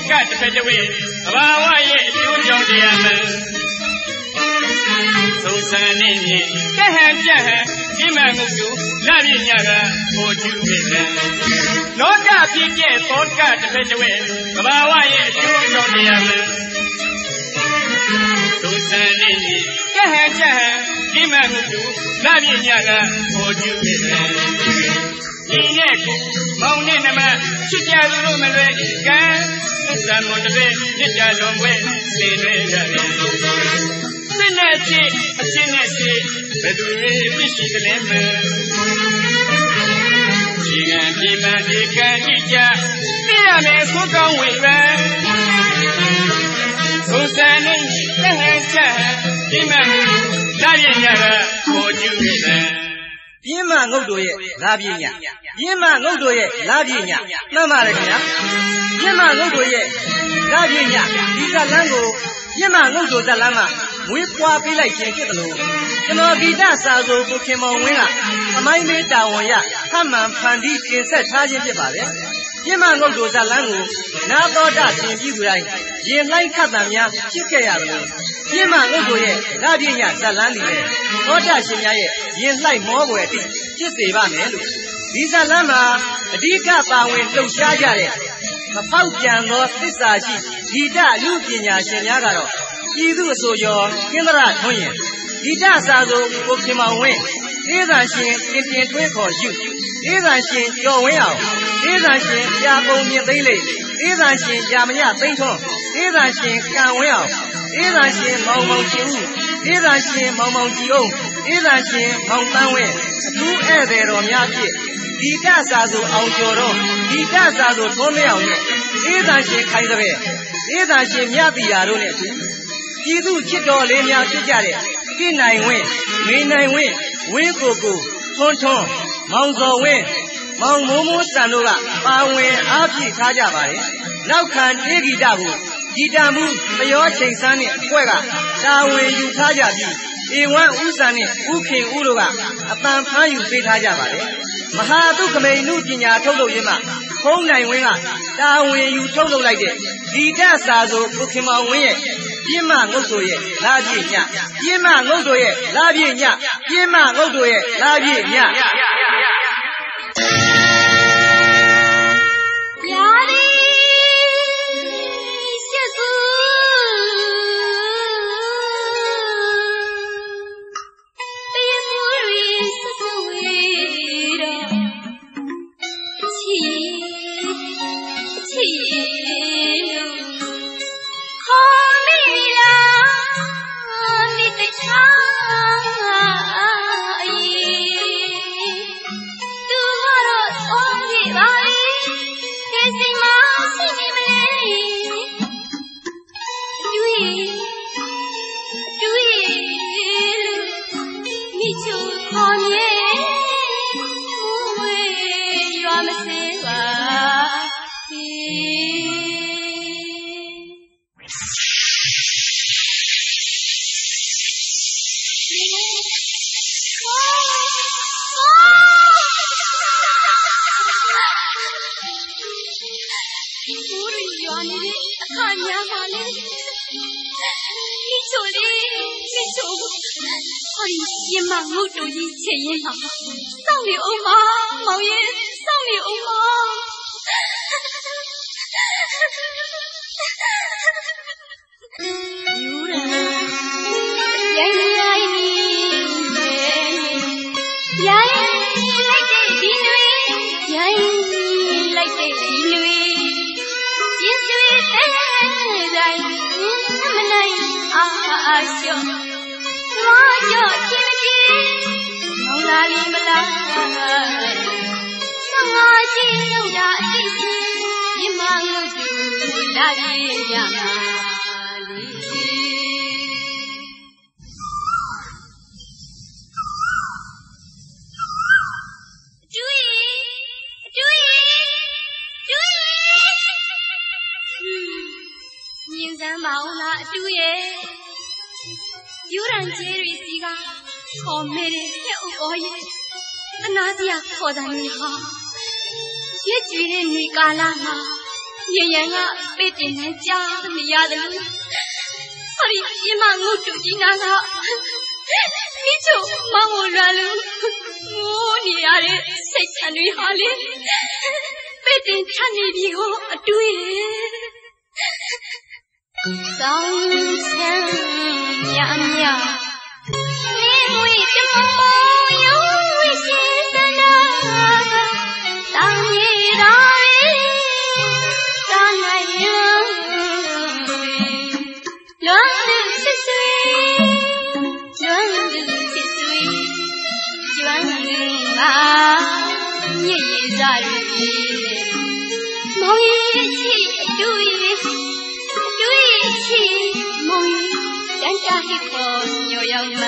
podcast တစ်ဖက်တစ်ဝေးသဘာဝရဲ့အကျိုးကြောင့်တရားမှန်သုံးဆန်းနေကဟန်ကြဟန်ဒီမှန်မှုလာပြညကပေါ်ကျူးခဲ့တယ်လောကပြည့်ကျဲ podcast တစ်ဖက်တစ်ဝေးသဘာဝရဲ့အကျိုးကြောင့်တရားမှန်သုံးဆန်းနေကဟန်ကြဟန်ဒီမှန်မှုလာပြညကပေါ်ကျူးခဲ့တယ်ဒီနေ့မောင်နဲ့နမချစ်ကြသူတို့မလွယ်ကံသံမွန်တစ်ပဲမြစ်ကြတော်ပွဲနေလွယ်ကြတယ်စိတ်နဲ့ချစ်အချင်းနဲ့ချစ်ဘယ်သူတွေပြရှိသလဲမဒီကံဒီမှန်ဒီကံကြည့်ကြသိရမယ်ဆိုကောင်းဝင်ပဲသုံးဆန်းနေကဟန်ချဒီမှန်လာပြညကပေါ်ကျူးနေတယ်ပြင်းမငုတ်တို့ရဲ့လာပြည့်ညပြင်းမငုတ်တို့ရဲ့လာပြည့်ညမှန်ပါတယ်ခင်ဗျာပြင်းမငုတ်တို့ရဲ့လာပြည့်ညဒီဇလန်းကိုပြင်းမငုတ်တို့ဇလန်းကမွေးဖွားပေးလိုက်ခြင်းဖြစ်တယ်လို့ကျွန်တော်ဂီတစာဆိုကိုခင်မောင်ဝင်းကအမိုင်းလေးတာဝန်ရဖတ်မှန်ဖန်တီးတင်ဆက်ထားခြင်းဖြစ်ပါတယ်ပြင်းမငုတ်တို့ဇလန်းကိုနာတော်တာရှင်ပြည်သူတိုင်းရင်လိုက်ခတ်တံများဖြစ်ခဲ့ရတယ်လို့ပြင်းမငုတ်တို့ရဲ့လာပြည့်ညဇလန်းဒီလေသောတာရှင်များရဲ့ရင်လှိုက်မောပွယ်အထိဖြစ်စေပါမယ်လို့ဒီဇလန်းမှာအဓိကပါဝင်လှုပ်ရှားကြတဲ့မဖောက်ပြန်သောသစ္စာရှိဂီတလူပညာရှင်များကတော့ပြည်သူအစိုးရကင်းသရထွန်းရင်ဂီတစာဆိုကိုခင်မောင်ဝင်းဒေသရှင်ပြင်ပြင်ထွေးခေါ်ယူဒေသရှင်ကျော်ဝင်းအောင်ဒေသရှင်ကြာကုန်မြင့်သိမ့်လိဒေသရှင်ကြာမညသိမ့်ထွန်းဒေသရှင်ကံဝင်းအောင်ဒေသရှင်မောင်မောင်ရှင်ဦးဒေသရှင်မောင်မောင်ကြည်အောင်ဒေသရှင်မောင်တန်းဝင်းအထူးဧည့်သည်တော်များဖြင့်ဂီတစာဆိုအောင်ကျော်တော်ဂီတစာဆိုထွန်းမင်းအောင်နဲ့ဒေသရှင်ခိုင်စပယ်ဒေသရှင်မြတ်တီရာတို့နဲ့အတူပြည်သူချစ်တော်လေးများဖြစ်ကြတဲ့ကိနိုင်ဝင်းမေနိုင်ဝင်းဝင်းကိုကိုထွန်းထွန်းမောင်စော်ဝင်းမောင်မိုးမိုးစံတို့ကပါဝင်အားဖြည့်ထားကြပါတယ်နောက်ခံတေးဂီတကိုဂီတမှုမရောချိန်ဆန်းနဲ့အဖွဲ့ကတာဝန်ယူထားကြပြီးဧဝံဥစ္စာနဲ့ဥခင်ဦးတို့ကအတန်ဖမ်းယူပေးထားကြပါတယ်မဟာသုခမိန်နုပညာထုတ်လုပ်ရင်းမှာခုံးနိုင်ဝင်းကတာဝန်ယူထုတ်လုပ်လိုက်တဲ့ဂီတစာဆိုကိုခင်မောင်ဝင်းရဲ့ပြင်းမငုတ်တို့ရဲ့လာပြည့်ညပြင်းမငုတ်တို့ရဲ့လာပြည့်ညပြင်းမငုတ်တို့ရဲ့လာပြည့်ညအနာစရာခေါ်တယ်ဟာရစ်ကြွေတဲ့နေကာလမှာ爷爷啊，被点人家你丫的路，我的姨妈我住进那个，你就忙我乱了，我你丫的谁看你好嘞？被点看你比我对，早晨娘娘，你为什么有危险的那个？当你让。爷爷在里，梦一起对梦一人家一口牛羊们，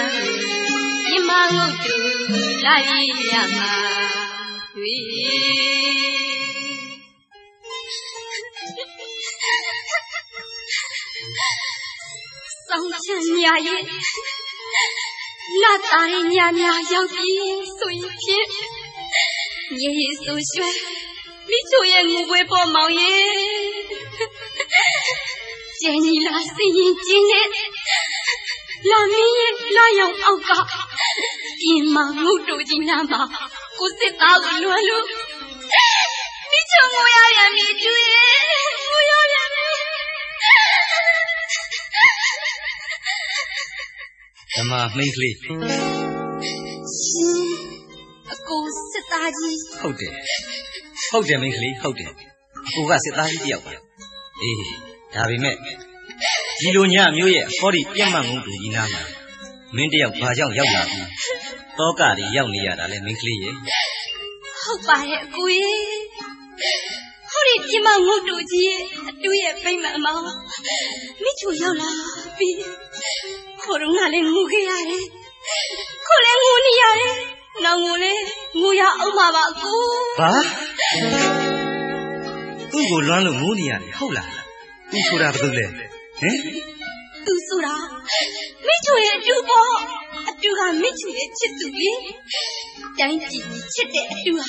一马我都来呀嘛对。上前娘爷，那大人娘娘要比随便。爷爷所说，你就也我会帮忙耶。见你那声音今日，那面也那样傲高，爹妈我都进那嘛，我是打不落路。你就我要让你追，我要让你。怎么没力？စစ်သားကြီး ဟုတ်တယ်မိန်းကလေးဟုတ်တယ်ကိုကစစ်သားကြီးတယောက်ပါအေးဒါပေမဲ့ဒီလိုညမျိုးရဲ့ဟောဒီပြတ်မှန်ကုန်တူကြီးနားမှာမင်းတယောက်ဘာကြောင့်ရောက်လာပြီတောကတွေရောက်နေရတာလဲမိန်းကလေးရဲ့ဟုတ်ပါရဲ့အကိုရဲ့ဟောဒီပြတ်မှန်ကုန်တူကြီးရဲ့အတူရဲ့ပြိမှန်မောင်မိချိုရောက်လာပြီခေါ်တော့ငါလည်းငိုခဲ့ရတယ်ခေါ်လည်းငိုနေရတယ်နောင်ငိုလေငိုရအောင်ပါပါကိုဘာသူ့ကိုလွမ်းလို့ငိုနေရတယ်ဟုတ်လားသူဆိုတာဘာလို့လဲဟင်သူဆိုတာမိချိုရဲ့အတူပေါ့အတူကမိချိုရဲ့ချစ်သူလေတိုင်းပြည်ချစ်တဲ့အတူဟာ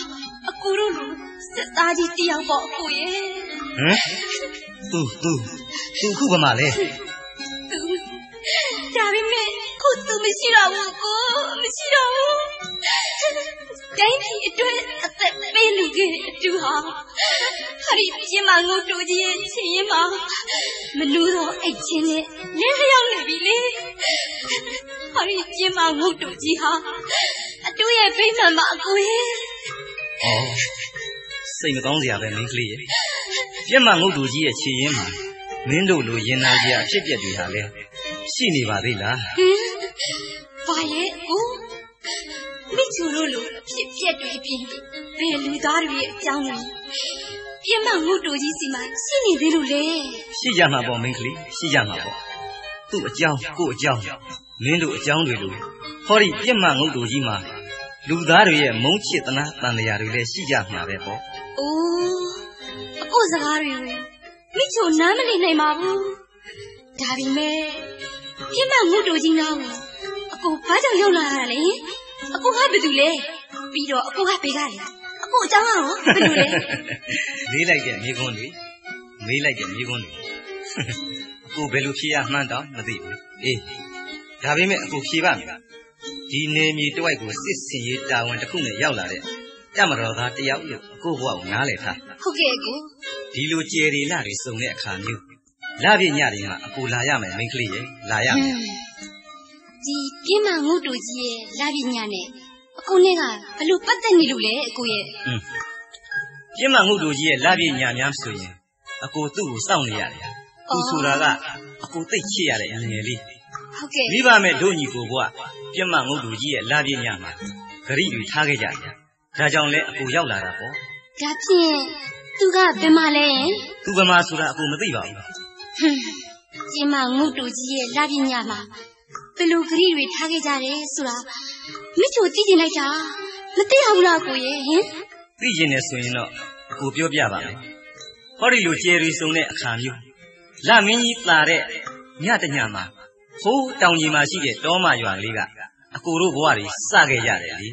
အကူတို့လိုစစ်သားကြီးတယောက်ပေါ့အကိုရဲ့ဟမ်သူခုဘာမှလဲဒါပေမဲ့ကိုသူမရှိတော့ဘူးကိုမရှိတော့ဘူးတိုင်းပြည်အတွက်အသက်ပေးလူကြီးအတူဟာဟာဒီပြင်းမငုတ်တူကြီးရဲ့ချင်းရင်မှာမနူးတော့အိတ်ချင်းနဲ့လင်းလျောက်နေပြီလေဟာဒီပြင်းမငုတ်တူကြီးဟာအတူရဲ့ပြိမှန်မှာအကိုရဲ့စိတ်မကောင်းစရာပဲမင်းကလေးရဲ့ပြင်းမငုတ်တူကြီးရဲ့ချင်းရင်မှာမင်းတို့လိုရင်နာစရာအဖြစ်အပျက်တွေဟာလဲရှိနေပါသေးလားဘာရဲ့ကိုမိချူတို့လိုဖြစ်ပြက်တွေပြင်ဘယ်လူသားတွေရဲ့အကြောင်းလဲပြင်းမငုတ်တူကြီးစီမှာရှိနေသေးလို့လေရှိကြမှာပေါ့မင်းကလေးရှိကြမှာပေါ့သူ့အကြောင်းကို့အကြောင်းမင်းတို့အကြောင်းတွေလိုဟောဒီပြင်းမငုတ်တူကြီးမှာလူသားတွေရဲ့မုန်းချစ်သနာတန်တရားတွေလည်းရှိကြမှာပဲပေါ့အိုးအကိုစကားတွေမိချူနားမလည်နိုင်ပါဘူးဒါပေမဲ့ပြင်းမငုတ်တူကြီးနားကိုအကိုဘာကြောင့်ရောက်လာတာလဲအကိုကဘာတူလဲပြီးတော့အကိုကဘေးကလေအကိုအကြောင်းရောဘယ်လိုလဲမေးလိုက်တဲ့မိကွန်းတွေအကိုဘယ်လိုဖြေရမှန်းတော့မသိဘူးအေးဒါပေမဲ့အကိုဖြေပါမယ်ဒီနေမြေတဝိုက်ကိုစစ်စင်ရေးတာဝန်တစ်ခုနဲ့ရောက်လာတဲ့တမတော်သားတယောက်လို့အကိုဘဝကိုနားလည်ထားဟုတ်ကဲ့ကိုဒီလိုကျေရီလာတွေစုံတဲ့အခါမျိုးလပြည့်ညတွေမှာအကိုလာရမယ်မိန်းကလေးရဲ့လာရမယ်ဒီပြင်းမငုတ်တူကြီးရဲ့လာပြည့်ညနဲ့အကိုနဲ့ကဘယ်လိုပတ်သက်နေလို့လဲအကိုရဲ့ပြင်းမငုတ်တူကြီးရဲ့လာပြည့်ညများဆိုရင်အကိုသူ့ကိုစောင့်နေရတယ်သူဆိုတာကအကိုသိချစ်ရတဲ့အငယ်လေးဟုတ်ကဲ့မိဘမဲ့တို့ညီကိုကပြင်းမငုတ်တူကြီးရဲ့လာပြည့်ညမှာဂရိတွေထားခဲ့ကြတယ်ဒါကြောင့်လဲအကိုရောက်လာတာပေါ့ဒါဖြင့်သူကဘယ်မှာလဲသူဘယ်မှာဆိုတာအကိုမသိပါဘူးပြင်းမငုတ်တူကြီးရဲ့လာပြည့်ညမှာဘယ်လိုဂရိတွေထားခဲ့ကြတယ်ဆိုတာမိချိုသိကျင်လိုက်တာမသိရဘူးလားကိုရဲ့ဟင်သိကျင်နေဆိုရင်တော့အကိုပြောပြပါမယ်ဟောဒီလိုကျယ်ရီစုံတဲ့အခါမျိုးလမင်းကြီးတာတဲ့ညတညမှာဟိုးတောင်ကြီးမှာရှိတဲ့တောမရွာလေးကအကိုတို့ဘဝတွေစခဲ့ရတယ်လေ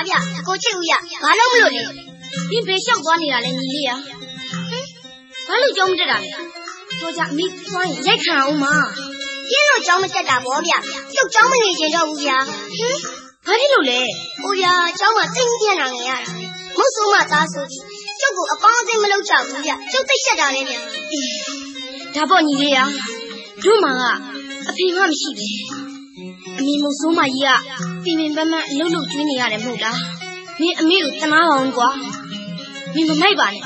ဗျအကိုချစ်ဦးရဘာလို့မလို့လဲဒီဘေးလျှောက်သွားနေတာလဲညီလေးရဘာလို့ကြောင်းမတက်တာလဲတော့ကြအမေသွားရင်ရိုက်ခံအောင်မပြင်းတော့ကြောင်းမတက်တာဗောဗျကျုပ်ကြောင်းမနေချင်တော့ဘူးဗျဘာဖြစ်လို့လဲဟိုဗျာကြောင်းကသိမ့်ပြန်လာနေရတာမဟုတ်ဆိုမှသားဆိုပြီးကျုပ်ကိုအပေါင်းအသင်းမလုပ်ကြဘူးဗျကျုပ်သိရှက်တာလဲဗျဒါပေါ့ညီလေးရတို့မှကအဖေမှမရှိဘူးအမေမို့ဆိုးမကြီးကပြင်ပန်းပန်းအလုပ်လုပ်ကျွေးနေရတယ်မဟုတ်လားမင်းအမေကိုတနာအောင်ကွာမင်းမမိုက်ပါနဲ့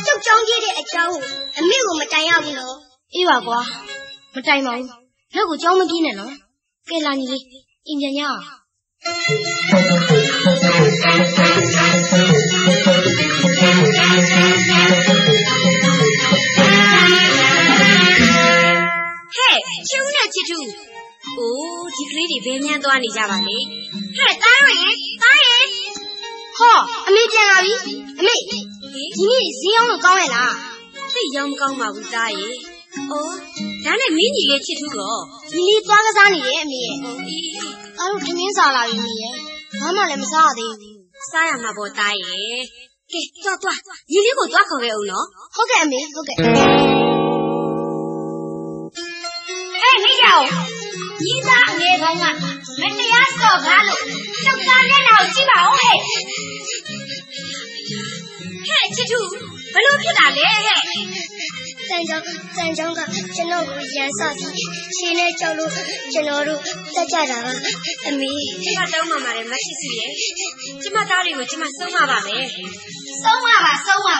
ကျုပ်ကြောင်းကြီးတဲ့အကြောင်းကိုအမေကိုမတိုင်ရဘူးနော်အေးပါကွာမတိုင်ပါဘူးနောက်ကိုကြောင်းမပြေးနဲ့နော်ကဲလာညီလေးအင်ပြန်ရအောင်ဟဲ့ချူနဲ့ချစ်တူအိုးဒီကလေးတွေဘယ်မှန်းသွားနေကြပါလဲဟဲ့တားရရင်ဟောအမေပြန်လာပြီအမေဒီနေ့ဈေးအောင်လို့ကောင်းရဲ့လားသိရောမကောင်းပါဘူးတားရဲ့အော်ဒါနဲ့မင်းကြီးလေးချစ်ထူးတော့ညီလေးသွားကစားနေရဲ့အမေရဲ့ဟုတ်ပြီအားတို့ထမင်းစားလာပြီညီရဲ့ဘာမှလည်းမစားရသေးဘူးစားရမှာပေါ့တားရဲ့ကဲသွားညီလေးကိုသွားခေါ်ခဲ့အောင်နော်ဟုတ်ကဲ့အမေဟုတ်ကဲ့ဟဲ့မိကြောင်ညီသားအငယ်ကောင်ကမတရားစော်ကားလို့ကျောက်သားမျက်နှာကိုကြည့်ပါဦးဟဲ့ချစ်ထူးဘလို့ဖြစ်တာလဲဟဲ့တန်ကြောင်းကကျွန်တော်ကိုရန်စပြီးရှင်နဲ့ကြောက်လို့ကျွန်တော်တို့တက်ကြတာပါအမေကျမတောင်းမှပါတယ်မချစ်စီရဲ့ကျမသားတွေကိုကျမဆုံးမပါမယ်ဆုံးမပါ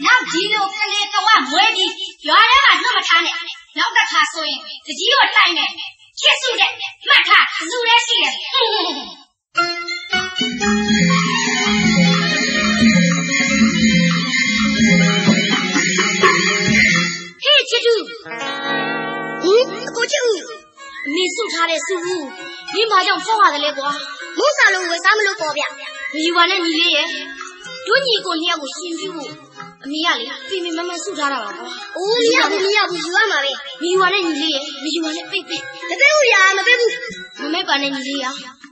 နောက်ဒီလိုကလေးကဝမွဲပြီးရွာထဲမှာနှုတ်မထားနဲ့နောက်တစ်ခါဆိုရင်တကြီးကိုတိုင်နဲ့ချစ်စုတဲ့မှတ်ထားအစုလည်းရှိတယ်ဟဲ့ချစ်တူအကိုချစ်ဦးအမေစုထားတဲ့စုဦးဒီမှာကြောင့်ဖောက်ရတယ်လေကွာမိုးစာလုံးဝယ်စားမလို့ပေါ့ဗျမယူပါနဲ့ညီလေးရဲ့တို့ညီကိုနှစ်ယောက်ကိုရှင်ပြုဖို့အမေကလေပြင်မမစုထားတာပါကွာအိုးမရဘူးယူရမှာပဲမယူပါနဲ့ညီလေးရဲ့မယူပါနဲ့ပိတ်မပေးဘူးရာမပေးဘူးမမိတ်ပါနဲ့ညီလေးရာ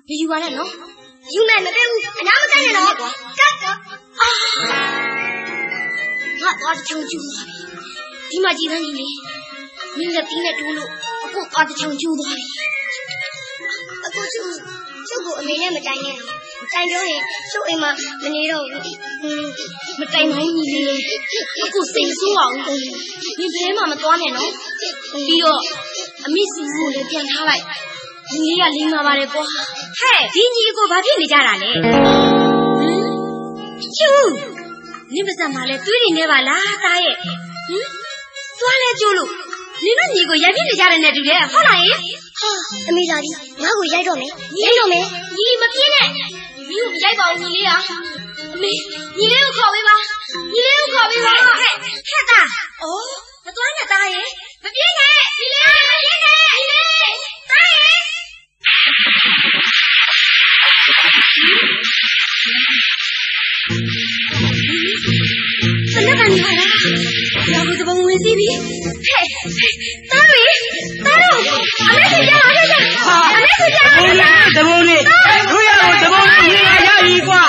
မယူပါနဲ့နော်ယူမယ်မပေးဘူးအနာမကနဲ့တော့ကွာကတ်ငါတော့ချောင်းကျူးပါပြီဒီမှာကြည်သန်းကြီးလေမင်းလက်သီးနဲ့တိုးလို့အခုအတချောင်းကျူးသွားပြီအခုကျုပ်ကိုအမေနဲ့မတိုင်နဲ့တိုင်ပြောရင်ကျုပ်အိမ်မှာမနေတော့ဘူးမတိုင်နိုင်ဘူးလေအခုစိတ်ဆိုးအောင်ဒီဘဲမှာမသွားနဲ့နော်ပြီးတော့အမိစီကိုလည်းပြန်ထားလိုက်ဒီလေးကလိမ္မာပါတယ်ကွာဟဲ့ဒီညီကိုဘာဖြစ်နေကြတာလဲကျူးနင်ပါစံမှာလဲတွေးနေနေပါလားသားရဲ့သွားလဲကျိုးလို့နင်တို့ညီကိုရိုက်ပြနေကြတယ်နဲ့တူတယ်ဟုတ်လားယင်ဟာအမေသာဒီငါ့ကိုရိုက်တော့မယ်ညီမပြေးနဲ့ညီကိုမရိုက်ပါဘူးညီလေးဟာအမေညီလေးကိုခေါ်ပေးပါဟဲ့သားအော်မသွားနဲ့သားရဲ့မပြေးနဲ့ညီလေးမပြေးနဲ့ညီလေးသားရဲ့ဘယ်နဲ့မှနေရလားဘာလို့တပုံဝင်စီးပြီဟဲ့သားတို့အမေစီကြောက်အမေစီကြောက်တပုံနဲ့တို့ရအောင်တပုံနဲ့ရပြီကွာ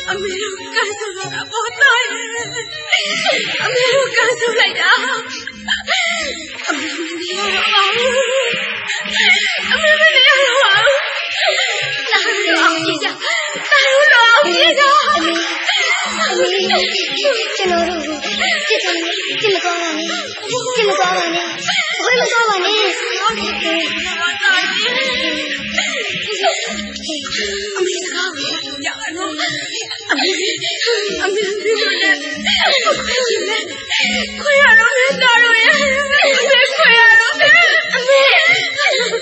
အမေတို့ကစားတာဘာ ထုလိုက်တာအမေမနေရတော့ပါဘူးလာတော့ပြေးကြတော့ပြေးကြအမေကျွန်တော်တို့ကြည့်မသွားပါနဲ့ကြည့်မသွားပါနဲ့ဘယ်မသွားပါနဲ့အမေစကားကိုရအောင်အမေဒီလိုနဲ့ခွေရတော့နဲ့တာတော့ရဲ့ခွေရတော့အမေ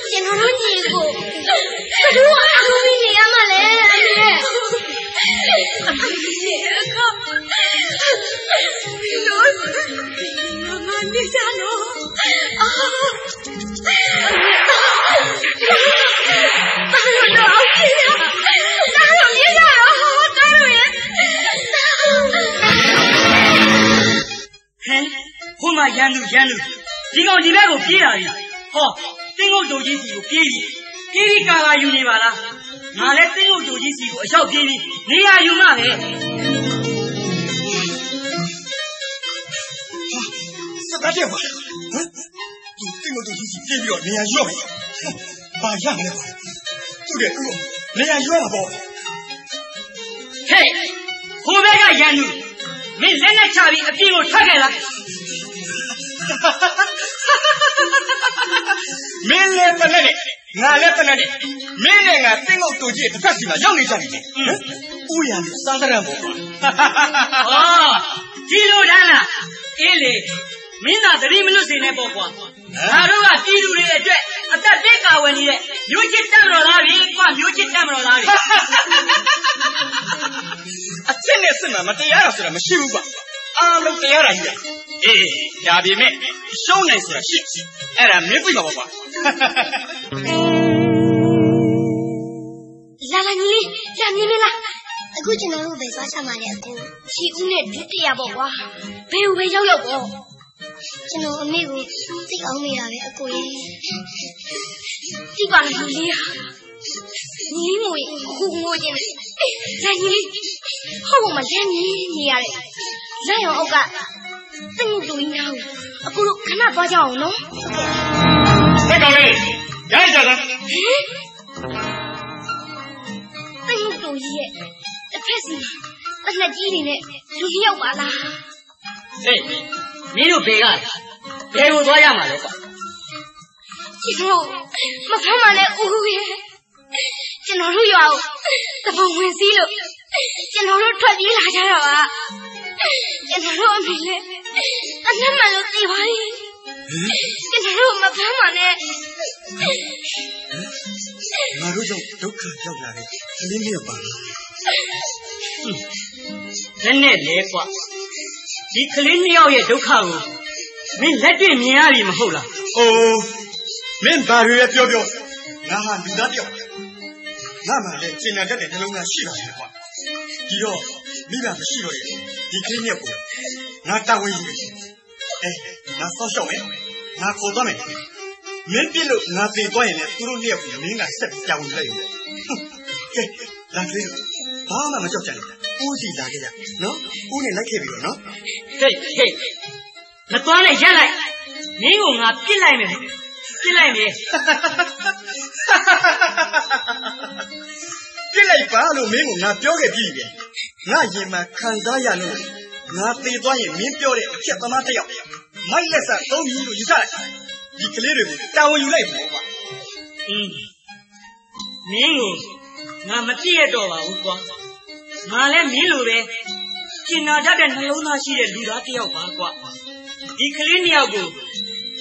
ကျွန်တော်တို့ညီကိုဘယ်လိုအကူကြီးနေရမှာလဲအမေအမေဒီလိုမနေကြတော့ဟိုမှာရန်သူဒီကောင်ဒီဘက်ကိုပြေးလာပြီဟောတင်းငုတ်တို့ကြီးစီကိုပြေးပြီးကာလာယူနေပါလားငါလည်းတင်းငုတ်တို့ကြီးစီကိုအရောက်ပြေးပြီးနေရာယူမှပဲစပတ်တယ်ပါဟမ်ဒီတင်းငုတ်တို့ကြီးစီပြေးပြီးတော့နေရာယူမယ်ဘာရမလဲပါသူ့နေရာယူရမှာပေါ့ဟဲ့ဟိုဘက်ကရန်သူမင်းလက်နဲ့ချပြီးအပြင်ကိုထွက်ခဲ့လားမင်းလည်းပနဲ့ငါလည်းပနဲ့မင်းနဲ့ငါတင်းငုတ်တူကြီးတစ်ဖက်စီမှာရောက်နေကြတယ်ဥရံစားစရံပေါ့ဟောဒီလိုတန်းလားအေးလေမင်းသာသတိမလွတ်စေနဲ့ပေါ့ကွာငါတို့ကပြည်သူတွေအတွက်အသက်ပေးကာဝယ်နေတဲ့မျိုးချစ်တတ်မတော်သားတွေကွာမျိုးချစ်တတ်မတော်သားတွေအစ်နဲ့စစ်မှာမတရားတာဆိုတာမရှိဘူးကွာအားလုံးတရားတာကြီးအေးဒါပေမဲ့ရှုံးနိုင်ဆိုတာရှိအဲ့ဒါမင်းသိမှာပေါ့ကွာလာညီကြာမြင်မလားအခုကျွန်တော်တို့ပဲသွားချမှာလေအခုချီဦးနဲ့ဒုတိယပေါ့ကွာဘယ်ပဲရောက်ပေါ့ကျွန်တော်အမေကိုသိအောင်နေရပဲအကိုရဲ့ဒီပါလေလေးညီငွေခုငိုခြင်းလာညီဟောမလဲနေရတယ်လက်ရောအောက်ကတင်းတူရင်းအခုတို့ခဏသွားကြအောင်နော်ဟုတ်ကဲ့ကောင်လေးရကြတာတင်းတူကြီးရဲ့တစ်ဖက်စီတနက်ကြီးနေနဲ့လူရောက်ပါလားဟေးမင်းတို့ဘယ်ကိုသွားရမှာလဲကွာကျွန်တော်မဖမ်းပါနဲ့ဦးရဲ့ကျွန်တော်တို့ရွာကိုတပုံဝင်စည်းလို့ကျွန်တော်တို့ထွက်ပြေးလာကြတာပါကျွန်တော်တို့အမေလည်းအနမ်းမလို့သိပါရဲ့ကျွန်တော်တို့မဖမ်းပါနဲ့ငါတို့ကြောင့်ဒုက္ခရောက်လာတဲ့ကလေးမျိုးပါလားနဲ့လေကွာဒီကလေးနှစ်ယောက်ရဲ့ဒုက္ခကိုမင်းလက်တွေ့မြင်ရပြီမဟုတ်လားအိုးမင်းဘာတွေပြောငါဟာလူသားတယောက်ငါမှလည်းကျင်ညာတတ်တဲ့နှလုံးသားရှိပါတယ်ကွာဒီတော့မိဘမရှိတော့ရဲ့ဒီကလေးမျိုးကိုငါတာဝန်ယူငါစောင့်ရှောက်မယ်ငါခေါ်သွားမယ်မင်းပြလို့ငါပြေသွားရင်လည်းသူတို့နှစ်ယောက်ကိုမင်းကဆက်ပြီးကြောင်လိုက်တယ်ကဲလာကလေးဘာမှမကြောက်ကြနဲ့ဦးစီလာခဲ့ကြနော်ဦးနဲ့လိုက်ခဲ့ပြီတော့နော်ဟေးမသွားနဲ့ရက်လိုက်မင်းကိုငါပြစ်လိုက်မယ်ပြစ်လိုက်ပါလို့မင်းကငါပြောခဲ့ပြီပဲငါရင်မှာခံစားရလို့ငါသေသွားရင်မင်းပြောတဲ့အချက်သမားတစ်ယောက်မိုက်လက်စသုံးပြီးလို့ယူဆလိုက်ဒီကလေးတွေကိုတာဝန်ယူလိုက်ပေါ့ကွာမင်းကိုငါမပြည့်ရတော့ပါဘူးကွာငါလည်းမင်းလိုပဲကျင်နာတတ်တဲ့နှလုံးသားရှိတဲ့လူသားတစ်ယောက်ပါကွာဒီကလေးနှစ်ယောက်ကို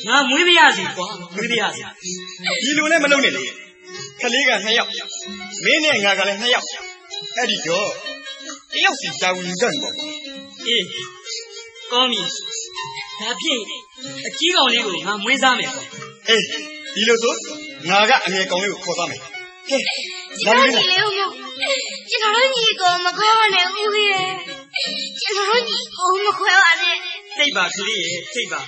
ငါမွေးပြရစီကွာမွေးပြရစီဒီလိုနဲ့မလုပ်နဲ့လေကလေးက2ယောက်မင်းနဲ့ငါကလည်း2ယောက်အဲ့ဒီတော့တယောက်စီတာဝန်ယူကြတယ်ပေါ့အေးကောင်းပြီဒါဖြင့်အကြီးကောင်လေးကိုငါမွေးစားမယ်ကွာအေးဒီလိုဆိုငါကအငယ်ကောင်လေးကိုခေါ်သွားမယ်ကဲကျွန်တော်ညီလေးကိုကျွန်တော်ညီကိုမခွဲပါနဲ့ဦးရဲ့ကျွန်တော်ညီကိုမခွဲပါနဲ့စိတ်ပါကလေးရဲ့စိတ်ပါ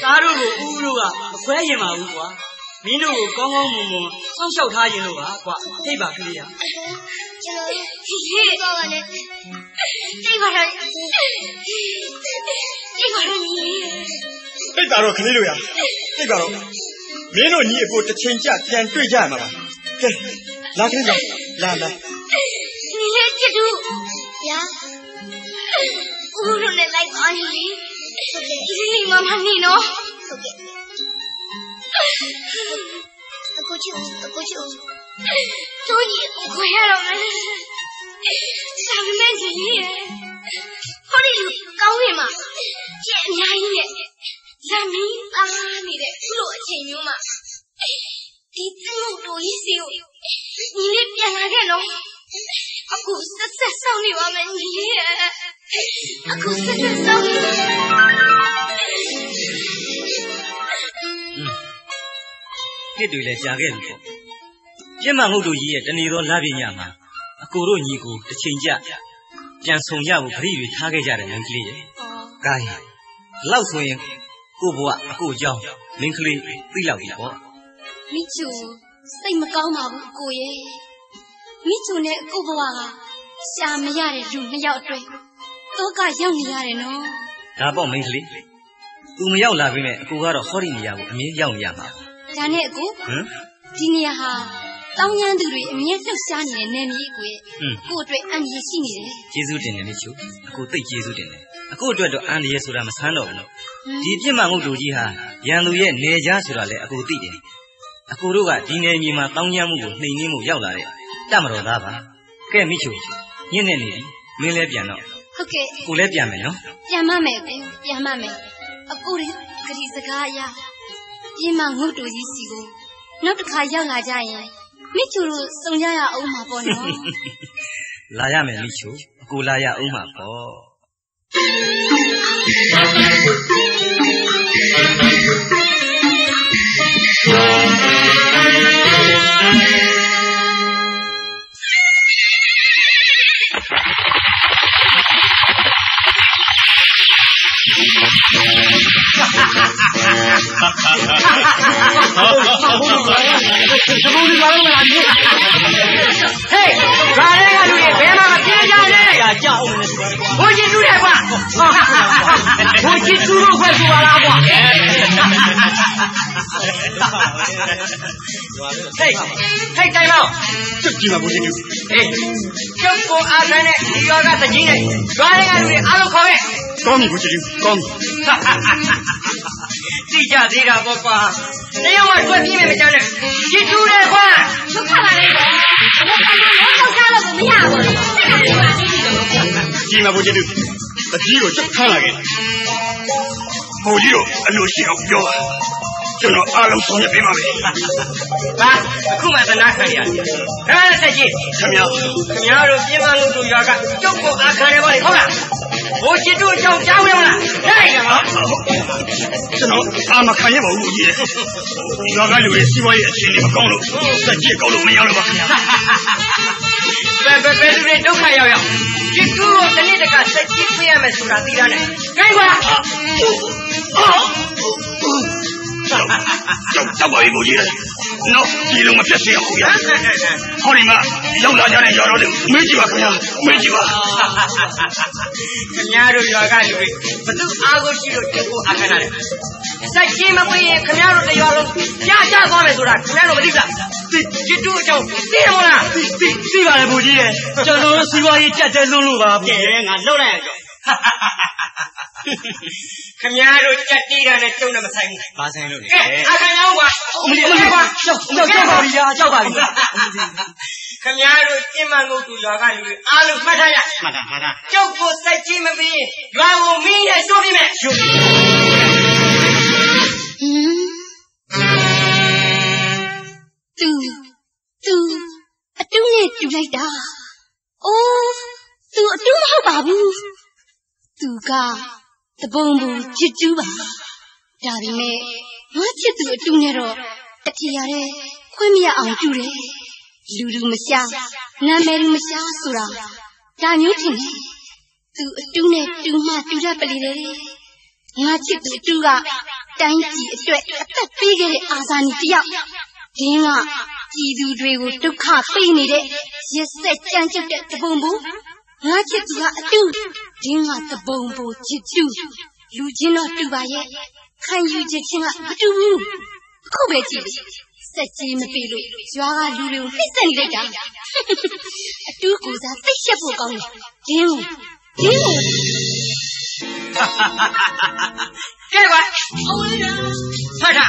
သားတို့ကိုဦးတို့ကမခွဲရင်ပါဘူးကွာမင်းတို့ကိုကောင်းကောင်းမွန်မွန်စောင့်ရှောက်ထားရင်လို့ပါကွာစိတ်ပါကလေးရ ကျွန်တော်ရေးသွားပါနဲ့တိတ်ပါတော့တိတ်ပါတော့ခလေးတို့ရတိတ်ပါတော့မင်းတို့ညီအကိုတစ်ချိန်ကြပြန်တွေ့ကြမှာပါကဲလာခလေးလာ你也记住呀我တို့လည်းလိုက်ပါလေဒီမမနီနော်အကိုချစ်တို့ညီကိုခွဲရတော့မယ်ဒါပေမဲ့ကြီးရဲ့ဟောဒီလူကောင်းနေမှာကျက်အများကြီးနဲ့ဇမီးအားနေတဲ့ခုလိုအချိန်မျိုးမှာဒီသူ့တို့ကြီးစီကိုညီလေးပြန်လာခဲ့တော့အခုဆက်ဆောင်နေပါမယ်ညီရဲ့အခုဆက်ဆောင်နေဟဲ့တွေလည်းကြာခဲ့ပြီပေါ့ပြစ်မှန်ငုတ်တို့ကြီးရဲ့တဏီတော်လာပြညမှာအကိုတို့ညီကိုတစ်ချိန်ကြပြန်ဆုံရဖို့ခရီးတွေထားခဲ့ကြတယ်မင်းကလေးရဲ့ဂိုင်းလောက်ဆိုရင်ကိုဘဝအကိုเจ้าမင်းကလေးသိလောက်ပြီပေါ့မိချူစိတ်မကောင်းပါဘူးကိုရဲ့မိချူနဲ့ကိုဘဝကရှာမရတဲ့လူနှစ်ယောက်အတွက်တော့ကရောက်နေရတယ်နော်ဒါပေါ့မင်းကလေးသူမရောက်လာပြီမဲ့အကိုကတော့ဟောဒီနေရာကိုအမြဲရောက်နေရမှာဒါနဲ့အကိုဒီနေရာဟာတောင်းရမ်းသူတွေအမြဲလှုပ်ရှားနေတဲ့နယ်မြေအကိုရဲ့ကိုအတွက်အန္တရာယ်ရှိနေတယ်ကျေးဇူးတင်တယ်မိချူအကိုသိကျေးဇူးတင်တယ်အကိုအတွက်တော့အန္တရာယ်ဆိုတာမဆန်းတော့ဘူးလို့ဒီပြစ်မှန်ငုတ်တို့ကြီးဟာရန်သူရဲ့နေကြားဆိုတာလည်းအကိုသိတယ်အကိုတို့ကဒီနယ်မြေမှာတောင်းရမ်းမှုကိုနှိမ်နှင်းမှုရောက်လာတဲ့တမတော်သားပါကဲမိချူညစ်နေနေပြီမင်းလည်းပြန်တော့ဟုတ်ကဲ့ကိုလည်းပြန်မယ်နော်ပြန်မမယ်ကိုပြန်မမယ်အကိုရဲ့ခရီးစကားအရပြင်းမငုတ်တို့ကြီးစီကိုနောက်တစ်ခါရောက်လာကြရင်မိချူတို့စုံကြရအောင်မှာပေါ့နော်လာရမယ်မိချူအကိုလာရအောင်မှာပေါ့嘿，大佬，这鸡嘛不是牛？哎，这不阿三呢？你要个是鸡呢？抓那个驴，阿鲁靠呗。高米不是牛，高米。这家不挂，那要我说你们没讲的，你住的话，我看了那个，我看了怎么样？鸡嘛不是牛，那鸡肉就看了个，好鸡肉，俺肉细好标啊。ကျွန်တော်အားလုံးဆောင်ရွက်ပေးပါမယ်။ဟာအခုမှသနာခံရတယ်။ဒါနဲ့ဆက်ကြည့်ခင်ဗျားတို့ပြင်းမလို့တို့ရွာကကျုပ်ကိုအားခံရပါလေဟုတ်လား။ဘိုးချစ်တို့အကြောင်းကြားဝင်လား။ဟဲ့ကမ။ကျွန်တော်အာမခံရပါဘူးကြီး။ရွာကလူတွေစီးပွားရေးအခြေအနေမကောင်းလို့ဆက်ကြည့်ကောင်းလို့မရတော့ပါခင်ဗျာ။ဘယ်သူတွေဒုက္ခရောက်ချစ်တို့ကိုတစ်နေ့တခါဆက်ကြည့်ပြရမယ်ဆိုတာသိတာနဲ့။ကြိုက်ပါ။ကြောက်ပါပြီဘိုးကြီးနော်ဒီလုံးမပြတ်စေအောင်ဗျာဟောဒီမှာရောက်လာကြတဲ့ရွာတော်တွေမေးကြည့်ပါခင်ဗျာမေးကြည့်ပါခင်ဗျားတို့ရွာကလူတွေဘသူအားကိုရှိလို့ကျုပ်ကိုအားခံရတယ်စက်ကြီးမပွင့်ရင်ခင်ဗျားတို့တရွာလုံးကြားကြသွားမယ်ဆိုတာခင်ဗျားတို့မသိဘူးလားချစ်တို့အကြောင်းသိရမလားသိပါလေဘိုးကြီးရဲ့ကျွန်တော်တို့စီးပွားရေးကြက်တဲလုံးလို့ပါကဲငါလှုပ်လိုက်ရကြောခင်ဗျားတို့ကြက်တီးတာနဲ့ကျုံနဲ့မဆိုင်ဘူးဘာဆိုင်လို့လဲအားခံအောင်ကွာမလီကွာကြောက်ပါပြီကြောက်ပါပြီခင်ဗျားတို့ကျင်းမငုတ်တူရွာကလူတွေအားလုံးမှတ်ထားရမှတ်တာကျုပ်ကိုစိုက်ကြီးမပြီးရွာကိုမင်းနဲ့ရှိုးပြီးမယ်ရှိုးသူအတူနဲ့တူလိုက်တာအိုးသူအတူမဟုတ်ပါဘူးသူကတပုံဘူးချစ်ကျူးပါဒါပေမဲ့ငါချစ်သူအတူနဲ့တော့တတိယတဲ့ခွင့်မရအောင်တူတယ်လူမရှာနာမည်မရှာဆိုတာဒါမျိုးထင်တယ်သူအတူနဲ့တူမှတူတတ်ပလေတယ်ငါချစ်သူအတူကတိုင်းပြည်အတွက်အသက်ပေးခဲ့တဲ့အာဇာနည်တယောက်ဒင်းက ပြည်သူတွေကိုဒုက္ခပေးနေတဲ့ရက်ဆက်ကြမ်းကြုတ်တဲ့တပုံဘူးငါချစ်သူကအတူဒင်းကတပုံဘူးချစ်သူလူချင်းတော့တူပါရဲ့ခံယူချက်ချင်းကမတူဘူးအခုပဲကြည့်လေစက်ကြီးမပေးလို့ရွာကလူတွေကိုနှိမ့်ဆက်နေလိုက်တာအတူကိုစားသိရှက်ဖို့ကောင်းတယ်ဒင်းကဲပါဖတ်တာ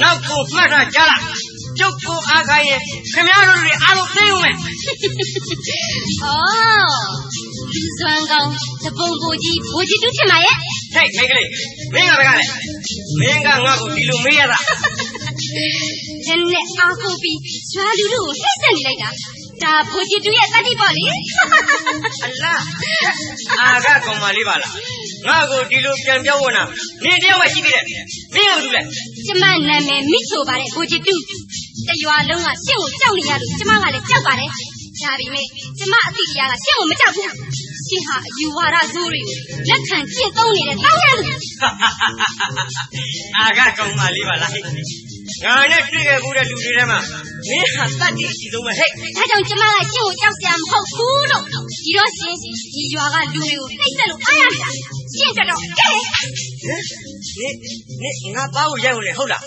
နောက်ကိုမှတ်တာကြားလားကျုပ်ကိုအားခိုင်းရင်ခင်ဗျားတို့တွေအားလုံးသိဦးမယ်လူစွမ်းကောင်းတပုံကိုကြီးဘိုးကြီးတူးဖြစ်မှာရဲ့ဟဲ့မိန်းကလေးမင်းကဘယ်ကလဲမင်းကငါ့ကိုဒီလိုမေးရတာကျင်းနဲ့အားကိုပြီးရွာလူတို့ကိုနှိမ့်ဆက်နေလိုက်တာဒါဘိုးကြီးတူးရဲ့တတိပေါ့လေအလားအာကကောင်မလေးပါလားငါ့ကိုဒီလိုပြန်ပြောဝင်တာနင်တယောက်ပဲရှိသေးတယ်မင်းကဘူးလဲကျမနာမည်မိချိုပါတယ်ဘိုးကြီးတူးတရွာလုံးကရှင့်ကိုကြောက်နေရလို့ကျမကလည်းကြောက်ပါတယ်ဒါပေမဲ့ကျမအသိတရားကရှင့်ကိုမကြောက်ဘူးရှင့်ဟာအယူဝါဒဇိုးတွေကိုလက်ခံကျင့်သုံးနေတဲ့တောင်းရလူအာကကောင်မလေးပါလားငါနဲ့တွေ့ခဲ့ဘူးတဲ့လူတွေထဲမှာမင်းဟာတတ်တည်ရှိဆုံးပဲဟဲ့ဒါကြောင့်ကျမကရှင့်ကိုကြောက်စရာမဟုတ်ဘူးလို့ဒီတော့ရှင်ဒီရွာကလူတွေကိုနှိမ့်ဆက်လို့အားရတာရှင့်ကြတော့ကဲနေငါပါကိုရိုက်ဝင်လေဟုတ်လား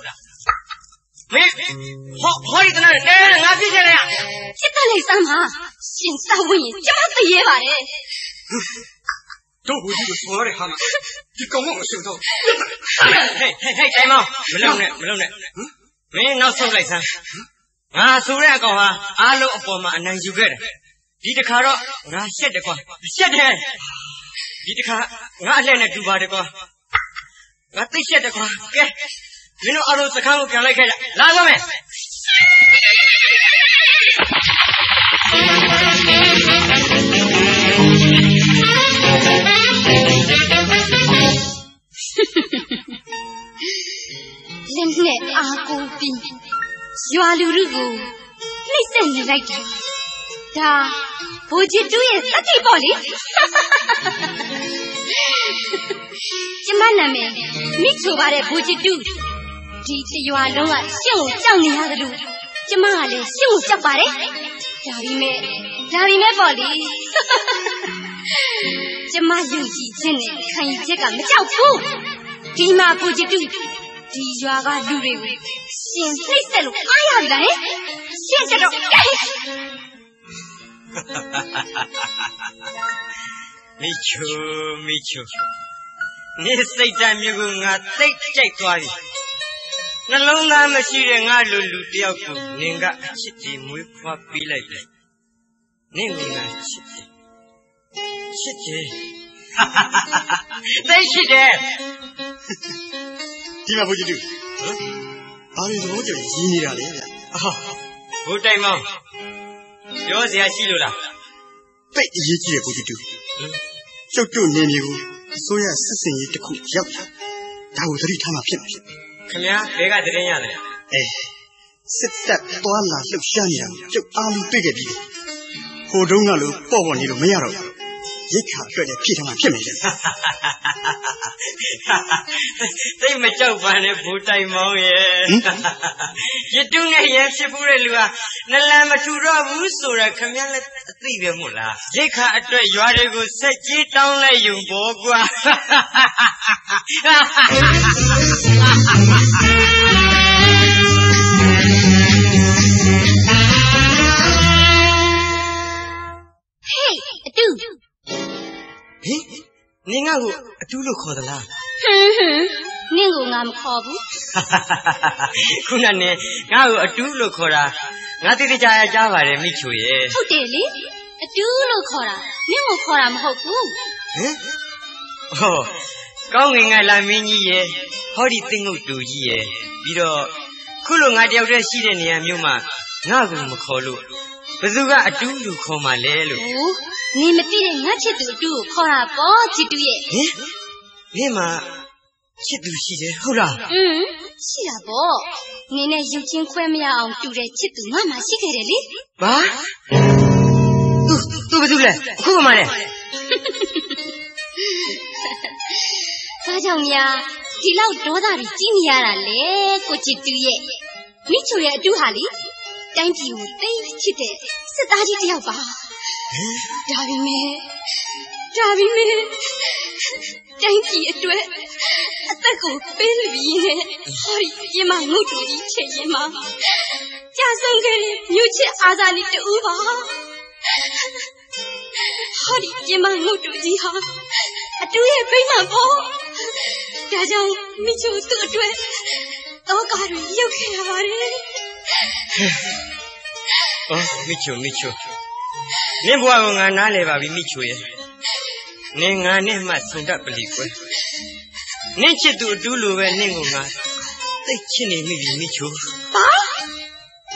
မင်းဟောဒီတနာနဲ့ငါပြည့်ချင်တယ်ချစ်တယ်လေစမ်းပါရှင်စောက်ဝင်ကျမသိရဲပါတယ်တို့ဘူးကြီးကိုဆိုရတဲ့ဟာဒီကောင်မကိုရှုံတော့ဟဲ့တိုင်မောင်မလုံနဲ့မင်းနောက်ဆုံးလိုက်စမ်းငါဆိုတဲ့အကောင်ဟာအားလုံးအပေါ်မှာအနိုင်ယူခဲ့တယ်ဒီတစ်ခါတော့ငါရှက်တယ်ကွာရှက်တယ်ဒီတစ်ခါငါအလှနဲ့တူပါတယ်ကွာငါသိရှက်တယ်ကွာကဲမင်းတို့အားလုံးစခန်းကိုပြန်လိုက်ခဲ့ကြလာကြမယ်လင်းနဲ့အားကိုပြီးရွာလူလူကိုနှိမ့်ဆက်နေလိုက်တာဒါဘိုးကြီးတူးရဲ့တတိပေါ့လေကျမနာမည်မိချိုပါတယ်ဘိုးကြီးတူးဒီတရွာလုံးကရှင့်ကိုကြောက်နေရတယ်လို့ကျမကလည်းရှင့်ကိုကြောက်ပါတယ်ဒါပေမဲ့ပေါ့လေကျမယုံကြည်ခြင်းနဲ့ခံယူချက်ကမကြောက်ဘူးဒီမှာဘိုးကြီးတူးဒီရွာကလူတွေကိုရှင်နှိမ့်ဆက်လို့အားရလာတယ်ရှင့်ကြတော့မိချိုနေစိတ်ဓာတ်မျိုးကိုငါသိကြိုက်သွားပြီနှလုံးသားမရှိတဲ့ငါလူတယောက်ကိုနင်ကအချစ်ကြီးမွေးဖွားပေးလိုက်တယ်နင်ကချစ်တယ်သိရှိတယ်ဒီမှာဘုရားတူဘာလို့တော့ကြည်နေတာလဲဘုတိုင်မောင်ပြောစရာရှိလို့လားတိတ်အရေးကြီးတယ်ဘုရားတူကျုပ်တို့နေမျိုးအစိုးရစစ်စင်ရေးတစ်ခုရောက်တာဒါကိုသတိထားမှဖြစ်မယ်ခင်ဗျာဘဲကတရင်ရတယ်စစ်တပ်သွားလာလှုပ်ရှားနေတာကျုပ်အားလုံးတွေ့ခဲ့ပြီဟိုတုန်းကလို့ပေါ့နေလို့မရတော့ရိတ်ခါအတွက်လည်းဖြည့်ထားမှဖြစ်မယ်သိမကြောက်ပါနဲ့ဘိုးတိုင်မောင်ရဲ့ရတုနဲ့ရဖြစ်ဖို့တဲ့လူဟာနလန်မထူတော့ဘူးဆိုတာခင်ဗျားလည်းအသိပဲမို့လားရိတ်ခါအတွက်ရွာတွေကိုဆက်ကြီးတောင်းလိုက်ယူဘောကွာနင်ငါ့ကိုအတူလို့ခေါ်သလားနင့်ကိုငါမခေါ်ဘူးခုနနဲ့ငါ့ကိုအတူလို့ခေါ်တာငါတိတိကျကျကြားပါတယ်မိချိုရဲ့ဟုတ်တယ်လေအတူလို့ခေါ်တာနင့်ကိုခေါ်တာမဟုတ်ဘူးကောင်းငင်ငါလာမင်းကြီးရဲ့ဟောဒီတင်းငုတ်တူကြီးရဲ့ပြီးတော့ခုလိုငါတယောက်တည်းရှိတဲ့နေရာမျိုးမှာငါ့ကိုမခေါ်လို့ဘယ်သူကအတူလူခေါ်မှလဲလို့နင်မသိတဲ့ငါချစ်သူအတူကိုခေါ်တာပေါ့ချစ်တူရဲ့နင်မှာချစ်သူရှိတယ်ဟုတ်လားရှိတာပေါ့နင်နဲ့ရုပ်ချင်းခွဲမရအောင်တူတဲ့ချစ်သူငါမှရှိခဲ့တယ်လေဘာသူဘယ်သူလဲအခုမှလဲဘာကြောင့်များဒီလောက်ဒေါသတွေကြီးနေရတာလဲကိုချစ်တူရဲ့မိချိုရဲ့အတူဟာလေ တိုင်းပြည်ကိုတိတ်ချစ်တဲ့စစ်သားကြီးတယောက်ပါဒါပေမဲ့တိုင်းပြည်အတွက်အသက်ကိုပေးလို့ရင်းနဲ့ဟောဒီပြင်မငုတ်တူကြီးချစ်ရင်မှာကြာဆုံးခဲ့တဲ့မြို့ချစ်အာဇာနည်တူပါဟောဒီပြင်မငုတ်တူကြီးဟာအတူရဲ့ပြိမှန်ပေါ့ဒါကြောင့်မိချိုသူ့အတွက်တော့ကားတွေရုပ်ခဲ့ရပါတယ်မိချိုနင်းဘွားကငါနားလဲပါပြီမိချိုရဲ့နင်းငါနဲ့မှဆုံတတ်ပလိကွယ်နင်းချစ်သူအတူလိုပဲနင်းကိုငါသိချစ်နေမိပြီမိချိုဘာ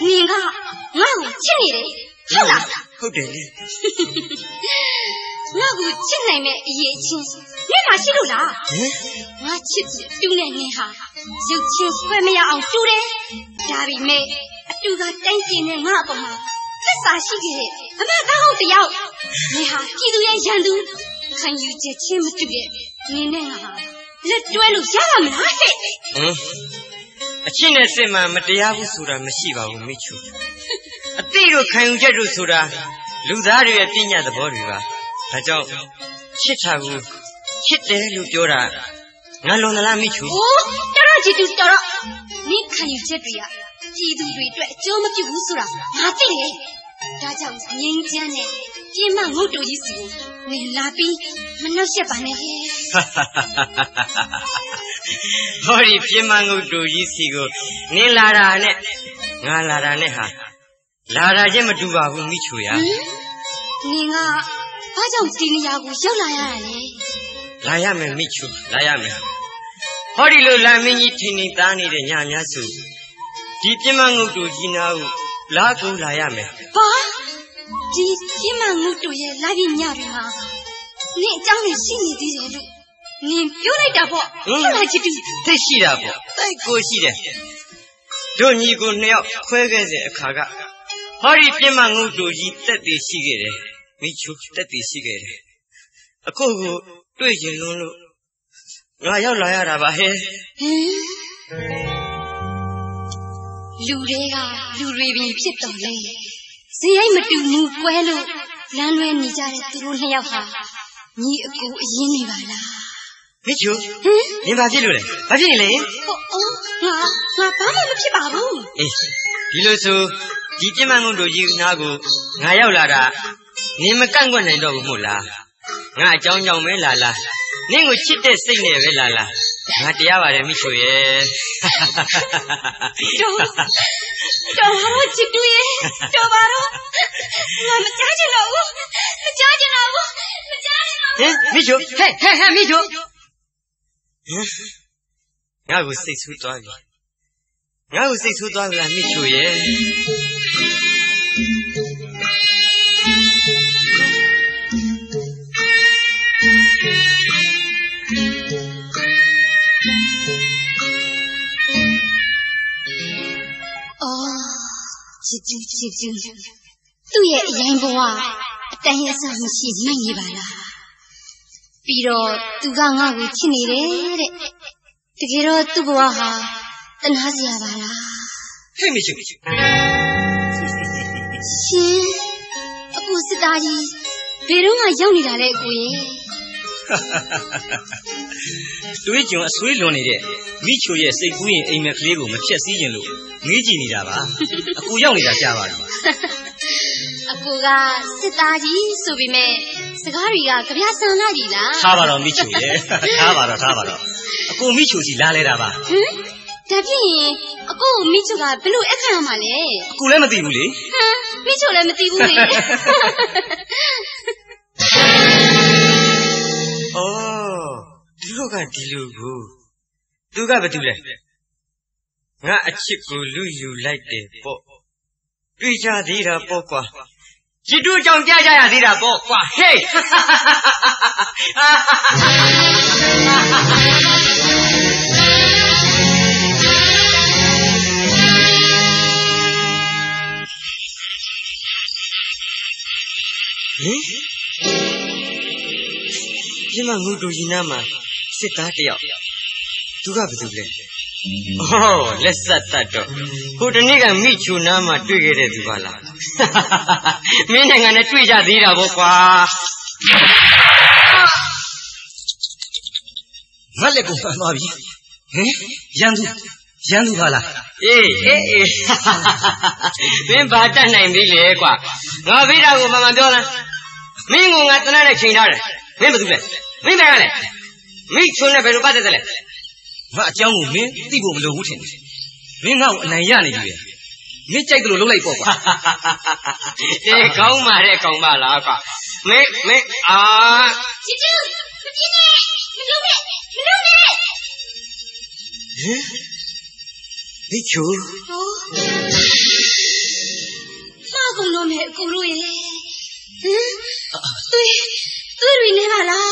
နင်းကငါ့ကိုချစ်နေတယ်ဟုတ်လားဟုတ်တယ်လေငါ့ကိုချစ်နိုင်တဲ့အရေးချင်းနင်းမရှိလို့လားငါချစ်သူတူနဲ့နင်းဟာရုပ်ချင်းဆွဲမရအောင်တူတယ်ဒါပေမဲ့အတူကတိုင်းပြည်နဲ့ငါအပေါ်မှာသစ္စာရှိခဲ့တဲ့အမတ်သားဟုတ်တယောက်နင်းဟာပြည်သူရဲ့ရန်သူခံယူချက်ချင်းမတူတဲ့နင်းနဲ့ငါဟာလက်တွဲလို့ရပါမလားဟဲ့အချင်းနဲ့စစ်မှမတရားဘူးဆိုတာမရှိပါဘူးမိချိုအတိတို့ခံယူချက်တို့ဆိုတာလူသားတွေရဲ့ပညာသဘောတွေပါဒါကြောင့်ချစ်တာကိုချစ်တယ်လို့ပြောတာငါလွန်သလားမိချိုတော်ကြည့်သူတော်နင်းခံယူချက်တွေကပြည်သူတွေအတွက်အကျိုးမပြုဘူးဆိုတာငါသိတယ်ဒါကြောင့်ငင်းချမ်းနဲ့ပြင်းမငုတ်တူကြီးစီကိုနင်လာပြီးမနှောက်ရက်ပါနဲ့ဟဲ့ဟောဒီပြင်းမငုတ်တူကြီးစီကိုနင်လာတာနဲ့ငါလာတာနဲ့ဟာလာတာချင်းမတူပါဘူးမိချိုရနင်ကဘာကြောင့်ဒီနေရာကိုရောက်လာရတာလဲလာရမယ်မိချိုလာရမယ်ဟောဒီလိုလမ်းမင်းကြီးထင်နေသားနေတဲ့ညများစုဒီပြင်းမငုတ်တူကြီးနာကိုလာကူလာရမယ်ဘာဒီပြင်းမငုတ်တူရဲ့လာပြညတွေမှာနင်အကြောင်းနဲ့ရှိနေသေးတယ်လို့နင်ပြောလိုက်တာပေါ့ဟုတ်လားချစ်တူသိရှိတာပေါ့တိုက်ကိုရှိတယ်တို့ညီကိုနှစ်ယောက်ခွဲခဲ့တဲ့အခါကဟောဒီပြင်းမငုတ်တူကြီးတက်တည်ရှိခဲ့တယ်မိချိုတက်တည်ရှိခဲ့တယ်အခုကိုတွေ့ရင်လုံးလို့ငါရောက်လာရတာပါဟဲ့လူတွေကလူတွေပင်ဖြစ်တော်လဲဇေယိုက်မတူဘူးကွဲလို့လမ်းလွဲနေကြတဲ့သူတို့နှစ်ယောက်ဟာညီအကိုအရင်နေပါလားမိချိုနင်ဘာဖြစ်လို့လဲဘာဖြစ်နေလဲငါဘာမှမဖြစ်ပါဘူးအေးဒီလိုဆိုဒီပြင်းမငုံတို့ကြီးနားကိုငါရောက်လာတာနင်မကန့်ကွက်နိုင်တော့ဘူးမို့လားငါအကြောင်းကြောင့်ပဲလာနင့်ကိုချစ်တဲ့စိတ်နဲ့ပဲလာငါတရားပါတယ်မိချိုရဲ့တော်ဟောချစ်တူရဲ့တော်ပါတော့ငါမကြားချင်တော့ဘူးဟင်မိချိုဟဲ့မိချိုငါ့ကိုစိတ်ဆူးသွားပြီလားမိချိုရဲ့ချစ်သူသူ့ရဲ့အရင်ဘဝအတန်ရစမရှိနိုင်နေပါလားပြီးတော့သူကငါ့ကိုချစ်နေတယ်တဲ့တကယ်တော့သူ့ဘဝဟာတနာစရာပါလားဟဲ့မရှိရှင်အခုစစ်သားကြီးဘယ်တော့မှရောက်နေတာလဲအကိုရဲ့တွေးကြုံအဆွေးလွန်နေတဲ့မိချိုရဲ့စိတ်ကူးရင်အိမ်မက်ကလေးကိုမဖြက်စီးခြင်းလို့မေးကြည့်နေတာပါအကူရောက်နေတာကြားပါလားအကူကစစ်သားကြီးဆိုပေမဲ့စကားတွေကကြပြဆန်လာပြီလားထားပါတော့မိချိုရဲ့ထားပါတော့အကူမိချိုစီလာလဲတာပါဒါဖြစ်ရင်အကူမိချိုကဘယ်လိုအခမ်းမှာလဲအကူလည်းမသိဘူးလေမိချိုလည်းမသိဘူးလေသူတို့ကဒီလိုကိုသူကဘာတူလဲငါအချစ်ကိုလူယူလိုက်တယ်ပေါ့တွေ့ကြသေးတာပေါ့ကွာချစ်တို့ကြောင့်ကြားကြရသေးတာပေါ့ကွာဟေးပြမငုတ်တူကြီးနားမှာစစ်သားတယောက်သူကဘာတူလဲ လက်ဆက်တတ်တော့ဟိုတနေ့ကမိချူနာမှာတွေ့ခဲ့တဲ့သူပါလားမင်းနိုင်ငံနဲ့တွေ့ကြသေးတာပေါ့ကွာငါလက်ကိုဖမ်းသွားပြီဟင်ရန်သူပါလားအေးမင်းဘာတတ်နိုင်ပြီလေကွာငါဖိတာကိုမှန်ပြောလားမင်းကငါတနက်နဲ့ချိန်ထားတယ်မင်းဘာလုပ်လဲမင်းဘယ်ကလဲမိချူနဲ့ဘယ်လိုပတ်သက်တယ်လဲငါအကြောင်းကိုမင်းသိဖို့မလိုဘူးထင်တယ်မင်းငါ့ကိုအနိုင်ရနေပြီပဲမင်းကြိုက်တယ်လို့လုပ်လိုက်ပေါ့ကွာအေးကောင်းပါတဲ့ကောင်းပါလားကွာမင်းချစ်ချူမပြင်းနဲ့မလုပ်နဲ့ဟင်မိချူမှားကုန်တော့မယ်ကိုတို့ရဲ့ဟင်သွေးနေပါလား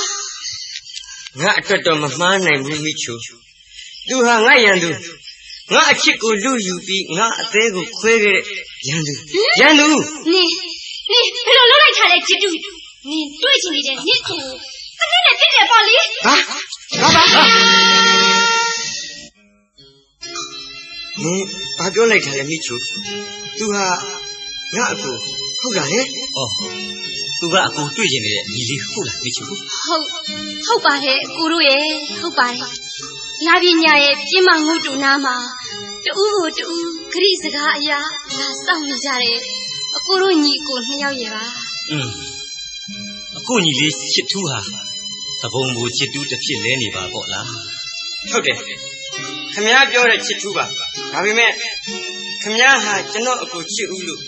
ငါအတွက်တော့မမှားနိုင်ဘူးမိချူသူဟာငါရန်သူငါအချစ်ကိုလူယူပြီးငါအသေးကိုခွဲခဲ့တဲ့ရန်သူနင်ဘယ်လိုလုပ်လိုက်တာလဲချစ်တူနင်တွေ့ချင်နေတဲ့နစ်ကိုခဏနဲ့ပြည့်တယ်ပေါ့လေငါမင်းဘာပြောလိုက်တာလဲမိချူသူဟာငါအကိုဟုတ်လားဟဲ့သူကအကိုတွေ့ချင်နေတဲ့ညီလေးဟုတ်လားမိချူဟုတ်ပါတယ်ကိုတို့ရဲ့ဟုတ်ပါတယ်လာပညာရဲ့ပြင်းမငုတ်တူနာမှာတူကိုတူခရီးစကားအရာလာစောင့်နေကြတယ်အကိုတို့ညီကိုနှစ်ယောက်ရဲ့ပါအကိုညီလေးချစ်ထူးဟာတပုံမူချစ်တူးတစ်ဖြစ်လဲနေပါပေါ့လားဟုတ်တယ်ခမည်းပြောတဲ့ချစ်ထူးပါဒါပေမဲ့ခမည်းဟာကျွန်တော်အကိုချစ်ဦးလို့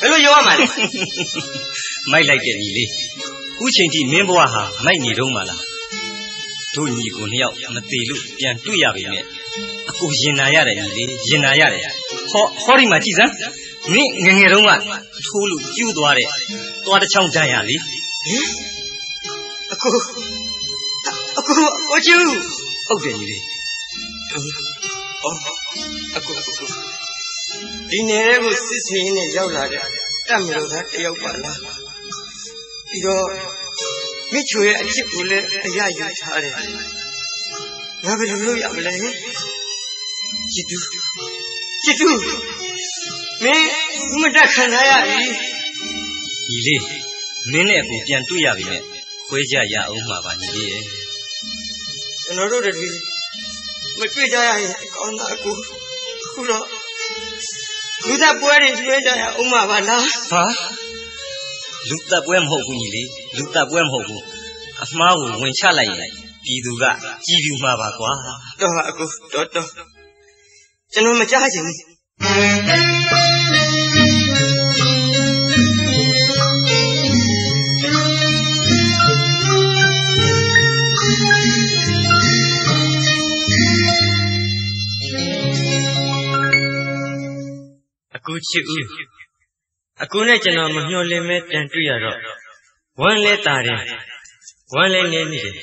ဘယ်လိုပြောရမှာလဲမိုက်လိုက်တဲ့ညီလေးအခုချိန်ထိမင်းဘဝဟာမိုက်နေတော့မှလားတို့ညီကိုနှစ်ယောက်မသေးလို့ပြန်တွေ့ရပြီနဲ့အကိုရင်နာရတယ်ညီလေးရင်နာရတယ်ဟောဒီမှာကြည်စမ်းမင်းငငယ်တုန်းကထိုးလို့ကျူးသွားတဲ့သွားတစ်ချောင်းတန်းရလေအကိုကျူးဟုတ်တယ်ညီလေးအကိုဒီနယ်ကိုစစ်စင်းနဲ့ရောက်လာတဲ့တတ်မလို့သားတယောက်ပါလားပြီးတော့မိချွေရဲ့အချစ်ကိုလည်းအရယူထားတယ်ငါဘယ်လိုလုပ်ရမလဲချစ်တူမင်းမတက်ခံရပြီညီလေးမင်းနဲ့အကိုပြန်တွေ့ရပြီနဲ့ခွဲကြရအောင်မှာပါညီလေးရဲ့ကျွန်တော်တို့တည်းမတွေ့ကြရရင်ကောင်းတာကိုခုတော့လူသားပွဲတွေကျွေးကြရအောင်မှာပါလားဟာလူသားပွဲမဟုတ်ဘူးညီလေးလူသားပွဲမဟုတ်ဘူးအမှားကိုဝင်ချလိုက်ရင်ပြည်သူကကြည်ပြူမှာပါကွာတော့အကိုတော့ကျွန်တော်မကြားချင်ဘူးအကူချစ်ဦးအကူနဲ့ကျွန်တော်မမျှော်လင့်မဲပြန်တွေ့ရတော့ဝမ်းလဲတာတယ်ဝမ်းလဲနေနေတယ်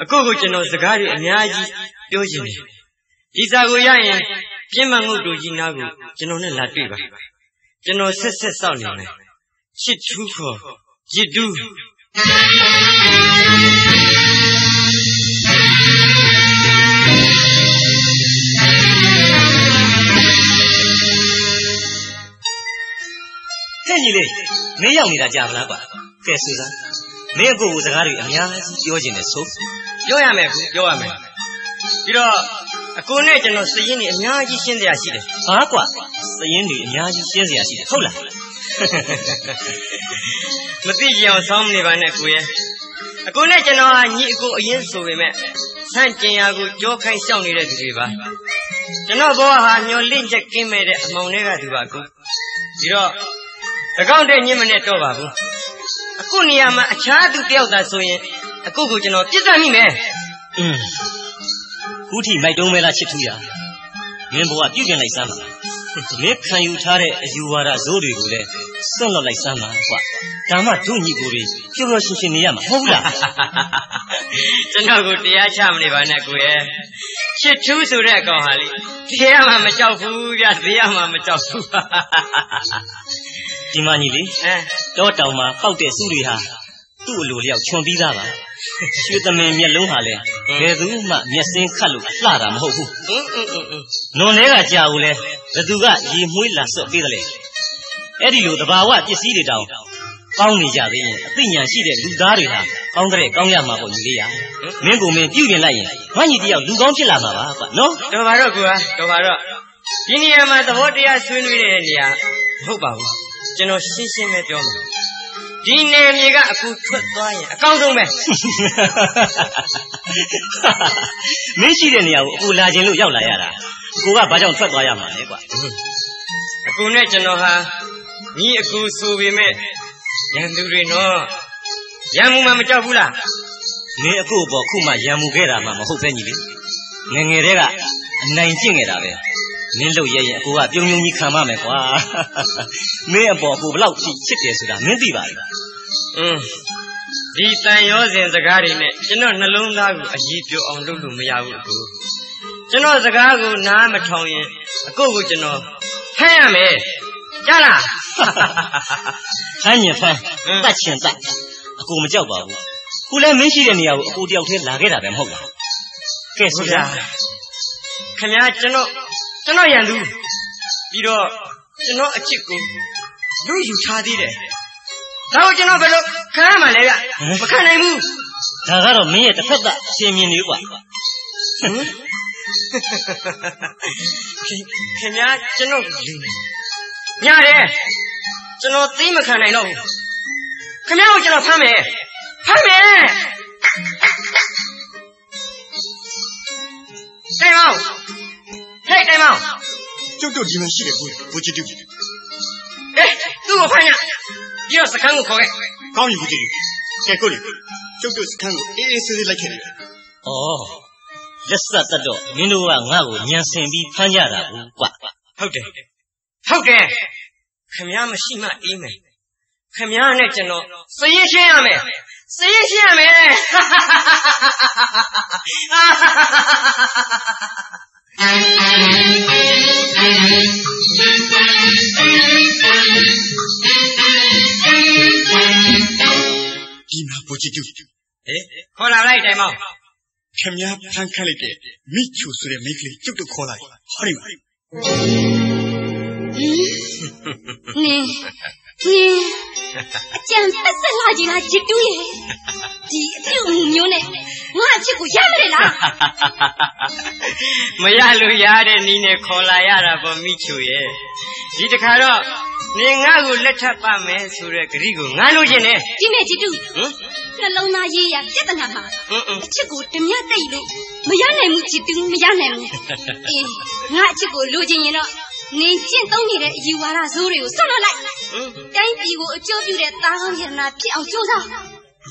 အကူကိုကျွန်တော်စကားတွေအများကြီးပြောချင်တယ်ဒီစာကိုရရင်ပြင်းမငုတ်တို့ကြီးနားကိုကျွန်တော်နဲ့လာတွေ့ပါကျွန်တော်ဆက်စောင့်နေမယ်ချစ်ထူးခေါ်ရစ်တူးဟဲ့ညီလေးမင်းရောက်နေတာကြာမလားကွာကဲဆိုစမ်းမင်းအကိုကိုစကားတွေအများကြီးပြောချင်တယ်ဆိုပြောရမယ်ပြောရမယ်ပြီးတော့အကိုနဲ့ကျွန်တော်စရင်တွေအများကြီးရှင်းစရာရှိတယ်ဟာကွာစရင်တွေအများကြီးရှင်းစရာရှိတယ်ဟုတ်လားမသိကြအောင်ဆောင်းနေပါနဲ့ကိုရဲ့အကိုနဲ့ကျွန်တော်ဟာညီအကိုအရင်ဆိုပေမဲ့ဆန့်ကျင်ရာကိုကြောခိုင်းရှောက်နေတဲ့သူတွေပါကျွန်တော်ဘဝဟာမျောလင့်ချက်ကင်းမဲ့တဲ့အမောင်တွေကသူပါကိုပြီးတော့အကောင့်တဲ့ညင်မနဲ့တော့ပါဘူးအခုနေရာမှာအခြားသူတယောက်သာဆိုရင်အခုကိုကျွန်တော်ပြစ်တတ်မိမယ်ခုထိမိုက်တုံးမဲလားချစ်ထူးရမင်းဘဝပြုတ်ပြင်လိုက်စမ်းပါမင်းခံယူထားတဲ့အယူဝါဒဇိုးတွေကိုလည်းစွန့်လွတ်လိုက်စမ်းပါကွာဒါမှတို့ညီကိုတွေပျော်ပျော်ရွှင်ရွှင်နေရမှာဟုတ်လားကျွန်တော်ကိုတရားချမနေပါနဲ့ကိုရဲ့ချစ်ထူးဆိုတဲ့အကောင်ဟာလေတရားမှမကြောက်ဘူးဗျတရားမှမကြောက်ဘူးဒီမကြီးလေတော့တောင်မှာပောက်တဲ့စုတွေဟာသူ့အလိုလျောက်ခြုံပြီးသားပါ ရွှေသမင်မျက်လုံးဟာလေဘယ်သူမှမျက်စင်းခတ်လို့လှတာမဟုတ်ဘူးနွန်လေးကကြာဘူးလေဘသူကရေမွှေးလာစော့ပေးတယ်လေအဲ့ဒီလိုတဘာဝပစ္စည်းတွေတောင်ကောင်းနေကြသေးရင်အသိဉာဏ်ရှိတဲ့လူသားတွေဟာကောင်းတဲ့ကောင်းရမှာပေါ့ညီလေးရမင်းကိုမင်းပြုပြင်လိုက်ရင်ငါညီတယောက်လူကောင်းဖြစ်လာမှာပါကွာနော်တော်ပါတော့ကွာတော်ပါတော့ဒီနေရာမှာသဘောတရားဆွေးနွေးတဲ့နေရာမဟုတ်ပါဘူးကျွန်တော်ရှင်းရှင်းပဲပြောမှာဒီနေမြေကအခုထွက်သွားရင်အကောင်းဆုံးပဲမင်းရှိတဲ့နေရာကိုအခုလာခြင်းလို့ရောက်လာရတာအကူကဘာကြောင့်ထွက်သွားရမှာလဲကွာအကူနဲ့ကျွန်တော်ဟာညီအကူဆိုပေမဲ့ရန်သူတွေနော်ရန်မှုမှမကြောက်ဘူးလားမင်းအကူပေါ်ခုမှရန်မှုခဲ့တာမှမဟုတ်ပဲညီလေးငယ်ငယ်တည်းကအနိုင်ကျင့်ခဲ့တာပဲမင်းလို့ရဲ့ရင်အကူကပြုံပြုံကြီးခံပါမယ်ကွာမင်းအပေါ်အကူဘလောက်ချစ်တယ်ဆိုတာမင်းသိပါလားဒီတန်ရောစဉ်စကားတွေနဲ့ကျွန်တော်နှလုံးသားကိုအရေးပြောအောင်လုပ်လို့မရဘူးအကူကျွန်တော်စကားကိုနားမထောင်ရင်အကူကိုကျွန်တော်ဖမ်းရမယ်ကြားလားဖမ်းရင်ဖမ်းတတ်ချင်တတ်အကူမကြောက်ပါဘူးခုလည်းမင်းရှိတဲ့နေရာကိုအကူတယောက်တည်းလာခဲ့တာပဲမဟုတ်လားကဲဆိုကြခင်ဗျာကျွန်တော်ရန်သူပြီးတော့ကျွန်တော်အချစ်ကိုလူယူချသေးတယ်ဒါကိုကျွန်တော်ဘယ်လိုခံရမှာလဲဗျမခံနိုင်ဘူးဒါကတော့မင်းရဲ့တစ်ဖက်သက်အရှင်မြင်လေးကွာခင်ဗျာကျွန်တော်ညာတယ်ကျွန်တော်သိမခံနိုင်တော့ဘူးခင်ဗျားကိုကျွန်တော်ဖမ်းမယ်တိုင်မောင်ဟဲ့တိုင်မောင်ကျုပ်တို့ဒီမှာရှိတယ်ဘိုးကြီးတူသူ့ကိုဖမ်းရပြီးတော့စခန်းကိုခေါ်ခဲ့ကောင်းပြီဘိုးကြီးကဲကိုလေကျုပ်တို့စခန်းကိုအေးအေးဆေးဆေးလိုက်ခဲ့တယ်ဩလက်ဆက်တတ်တော့မင်းတို့ကငါ့ကိုညံဆင်ပြီးဖမ်းကြတာဘူးကွာဟုတ်တယ်ခင်ဗျားမရှိမှအေးမယ်ခင်ဗျားနဲ့ကျွန်တော်စရင်ရှင်းရမယ်ဒီမှာဘိုးကြီးတူခေါ်လာလိုက်တိုင်မောင်ခင်ဗျားဖမ်းခတ်လိုက်တဲ့မိချူဆိုတဲ့မိန်းကလေးကျုပ်တို့ခေါ်လိုက်ဟောဒီမှာအကြံပတ်ဆက်လာကြီးလားချစ်တူးရဲ့ဒီအပြုံမျိုးနဲ့ငါအချစ်ကိုရမလဲလားမရလို့ရတဲ့နီးနဲ့ခေါ်လာရတာပေါ့မိချူရဲ့ဒီတခါတော့နေငါ့ကိုလက်ထပ်ပါမယ်ဆိုတဲ့ဂရိကိုငါလိုချင်တယ်ဒီမဲ့ချစ်တူးနှလုံးသားရေးရပြဿနာမှာအချစ်ကိုဓမြတိတ်လို့မရနိုင်ဘူးချစ်တူးမရနိုင်ဘူးအေးငါအချစ်ကိုလိုချင်ရင်တော့နင်ကျင့်သုံးနေတဲ့အယူဝါဒဇိုးတွေကိုဆွန့်လွတ်လိုက်တိုင်းပြည်ကိုအကျိုးပြုတဲ့သားကောင်းရနာဖြစ်အောင်ကြိုးစား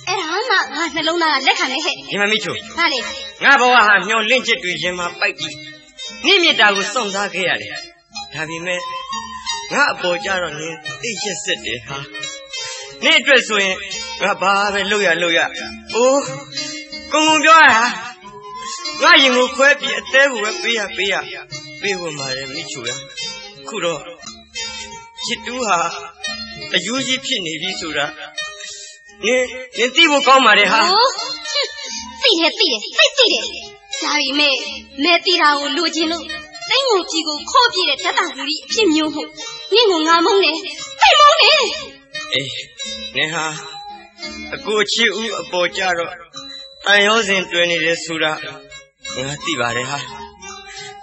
အဲ့ဒါမှငါနှလုံးသားကလက်ခံနေဟဲ့ဒီမမိချိုဟာလေငါဘဝဟာမျောလင့်ချက်တွေရင်မှာပိုက်ပြီးနိမြတာကိုစွန့်စားခဲ့ရတယ်ဒါပေမဲ့ငါအပေါ်ကြတော့နင်သိရက်ဆက်တယ်ဟာနင်အတွက်ဆိုရင်ငါဘာပဲလုပ်ရအိုးကုံပြောရတာငါရင်ကိုခွဲပြီးအသေးကိုပဲပေးဝင်ပါတယ်မိချိုရခုတော့ချစ်တူးဟာအယူကြီးဖြစ်နေပြီဆိုတာနင်သိဖို့ကောင်းပါတယ်ဟာသိတယ်သိတယ်ဒါပေမဲ့မဲတီတာကိုလိုချင်လို့တိုင်းငုံကြီးကိုခေါ်ပြတဲ့ဓာတ်တာကူကြီးအဖြစ်မျိုးဟုတ်နင့်ကိုငါမုန်းတယ်သိမုန်းတယ်အေးနင်ဟာအကိုချစ်ဦးအပေါ်ကြတော့တန်ရောစဉ်တွင်နေတယ်ဆိုတာငါသိပါတယ်ဟာ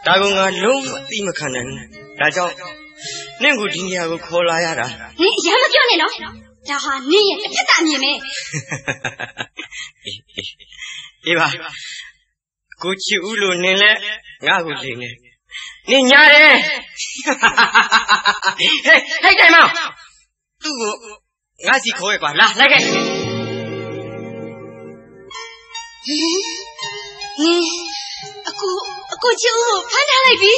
ဒါကငါလုံးဝသိမခံနိုင်ဘူးဒါကြောင့်နင့်ကိုဒီနေရာကိုခေါ်လာရတာနင်အရင်မပြောနဲ့နော်ဒါဟာနင့်ရဲ့တစ်ဖက်အမြင်ပဲအေးပါကိုချစ်ဦးလို့နင်လည်းငါ့ကိုလိမ်နေနင်ညာတယ်ဟဲ့တိုင်မောင်သူ့ကိုငါစီခေါ်ရကွာလာလိုက်ခဲ့အကိုချစ်ဦးကိုဖမ်းထားလိုက်ပြီ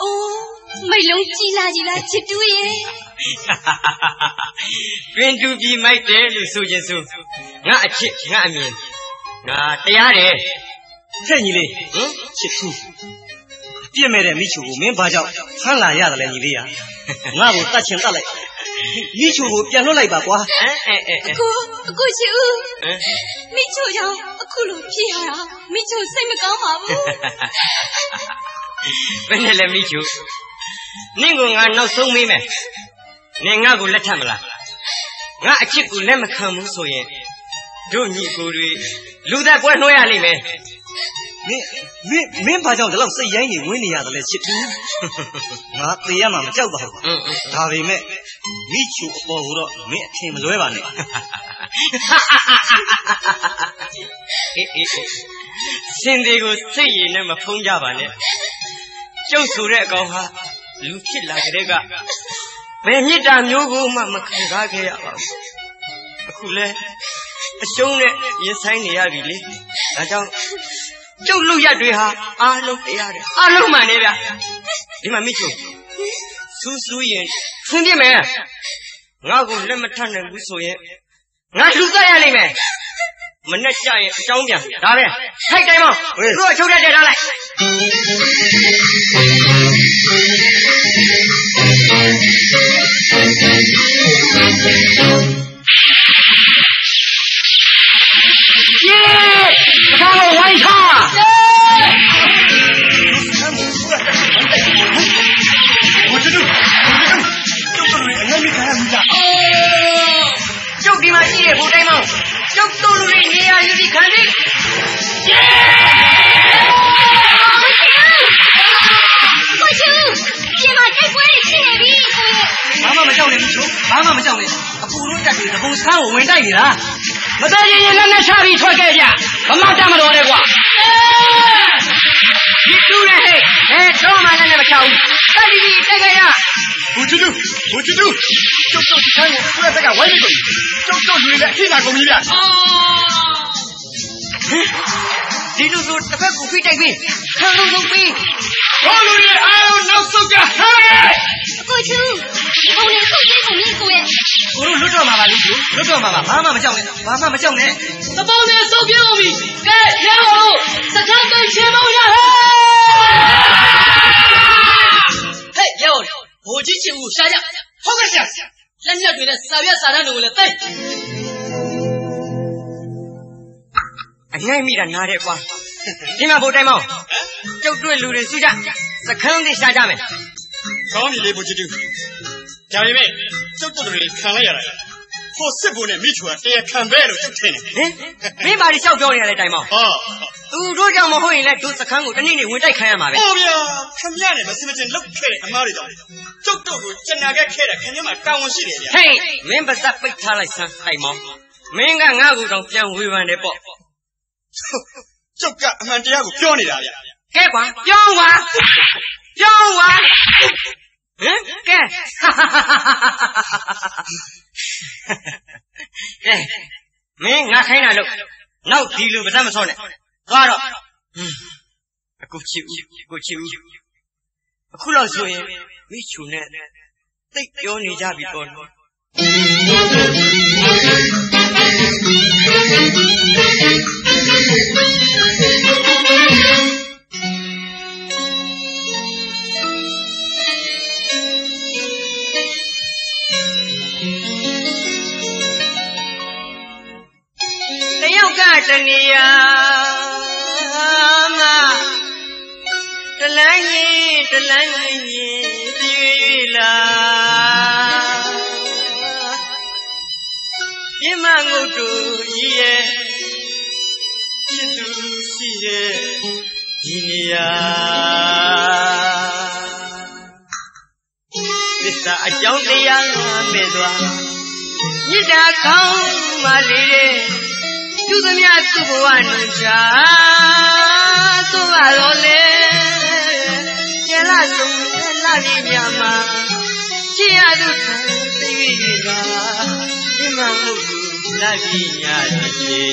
အိုးမိတ်လုံးကြီးလာချစ်တူရဲ့တွင်တူပြီးမိုက်တယ်လို့ဆိုခြင်းဆိုငါအချစ်ငါအမြင်ငါတရားတယ်ဟဲ့ညီလေးချစ်တူ ပြစ်မဲ့တဲ့မိချိုကိုမင်းဘာကြောင့်ဖမ်းလာရတယ်လဲညီလေးရငါ့ကိုတတ်ချင်တတ်လိုက်မိချိုကိုပြန်လွတ်လိုက်ပါကွာအခုချီဦးမိချိုကြောင့်အခုလိုဖြစ်ရတာမိချိုစိတ်မကောင်းပါဘူးဘယ်နဲ့လဲမိချိုနင့်ကိုငါနောက်ဆုံးမေးမယ်နင်ငါ့ကိုလက်ထပ်မလားငါအချစ်ကိုလက်မခံဘူးဆိုရင်တို့ညီကိုတွေလူသက်ပွဲနှွှဲရလိမ့်မယ်မင်းဘာကြောင့်ဒီလောက်စိတ်ရိုင်းနေဝင်နေရတယ်လဲချစ်သူငါသေရမှာမကြောက်ပါဘူးဒါပေမဲ့မိချူအပေါ်ကိုတော့မင်းအထင်မလွဲပါနဲ့ရှင်တွေကိုစိတ်ရည်နဲ့မဖုံးကြပါနဲ့ကျုပ်ဆိုတဲ့အကောင်ဟာလူဖြစ်လာကြတဲ့ကဘယ်မြစ်တာမျိုးကိုမှမခံစားခဲ့ရပါဘူးအခုလဲအရှုံးနဲ့ရင်ဆိုင်နေရပြီလေဒါကြောင့်ကျုပ်လူရက်တွေဟာအားလုံးတရားတယ်အားလုံးမှန်နေဗျဒီမှာမိချိုစူးစူးရင်ဖွင့်ပြမယ်ငါ့ကိုလက်မထနိုင်ဘူးဆိုရင်ငါလူသက်ရလိမ့်မယ်မနဲ့ကြရင်အကြောင်းပြန်ဒါပဲထိုက်တိုင်းမောတို့အချုပ်တက်ထားလိုက်耶！看我玩唱！我知道，就你俺没看人家。就给嘛一夜不带梦，就走路的你呀有的看的。耶！我去，别嘛再过来吃那边。妈妈没叫你，妈妈没叫你，不如在这个风山我问带你了。我在爷爷奶奶家里穿盖的，我妈这么多的瓜。你出来嘿，找妈奶奶们跳舞，带你这个呀。我知道，就看我出来这个外面走，就出来去哪公里的。你就说这块股票这边，看路中飞，我努力还要拿手家嗨。过去，我连手机都没过耶。我说路上妈妈，路上妈妈，妈妈没叫你，妈妈没叫你。那包面手边我们，该然后是看跟前方下嘿，然后我去请武下降，好个下，人家对的3月3日弄了对。ငိုက်မိတာနားတဲ့ကွာဒီမှာဗိုလ်တိုင်းမောင်ကျုပ်တို့လူတွေစုကြစခန်းလေးရှာကြမယ်ကောင်းပြီလေဘုရားကြီးဒါပေမဲ့ကျုပ်တို့တွေခံလိုက်ရတာဟိုစစ်ဘုံနဲ့မိချွာတရားခံပဲလို့ကျုပ်ထင်တယ်ဟင်မင်းဘာတွေလျှောက်ပြောနေရလဲတိုင်းမောင်သူတို့ကြောင့်မဟုတ်ရင်လည်းတို့စခန်းကိုတနေ့နေ့ဝင်တိုက်ခိုင်းရမှာပဲဟုတ်ဗျာခမရနဲ့မစမတင်လုတ်ခဲ့တဲ့အမားတွေကြောင့်ကျုပ်တို့ကိုကျန်နာခဲ့ခဲ့တာခင်ဗျားမှာတာဝန်ရှိတယ်ဗျာဟေးမင်းပါစပိတ်ထားလိုက်စမ်းတိုင်းမောင်မင်းကငါ့ကိုတော့ပြန်ဝေဖန်တယ်ပေါ့ကျုပ်ကအမှန်တရားကိုပြောနေတာဗျာကဲကွာပြောင်းပါဟင်ကဲမင်းငါခိုင်းတာလို့နောက်ဒီလူပါစမစောနဲ့သွားတော့အခုချစ်ဦးအခုလောက်ဆိုရင်မိချူနဲ့သိပ်ပြောနေကြပြီပေါ့နော်တဏီယာမတလန်းကြီးပြေးလာပြမငုတ်တို့ကြီးရဲ့ချစ်သူရှိတဲ့ဒီနေရာသစ္စာအကြောင်းတရားမဲ့သွားမြစ်တာကောင်းမှလေးတဲ့သူသမျှသူ့ဘဝနှချာသူ့ပါတော့လေကျန်လာဆုံးလာပြီးညမှာချစ်ရသူသိပြီကဒီမှာမှုလာပြီးညတဲ့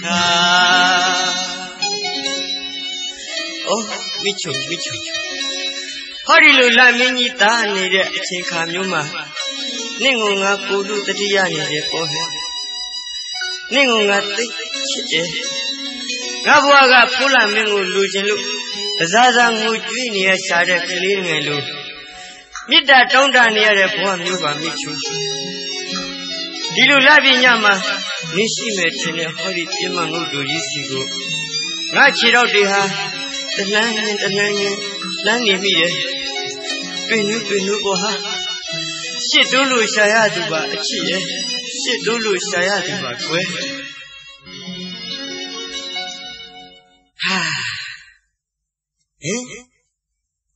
ခါအိုးမိချုံဟောဒီလိုလာမင်းကြီးတားနေတဲ့အချိန်ခါမျိုးမှာနင့်ကိုငါကိုလူတတိယနေတယ်ပေါ့ဟဲ့နင့်ကိုငါသိချစ်တယ်ငါဘွားကဖိုးလာမင်းကိုလူချင်းလို့ Zaza Muji near Sada cleaning a loop. Mita Tonda near a poor Muba Michu. Dilu Lavinyama, Nishi met in a holy Timamudu Yisigo. Ratchet out the land and the land in me. Pinuboha. Shitulu Shayaduba, Chia. Shitulu Shayaduba,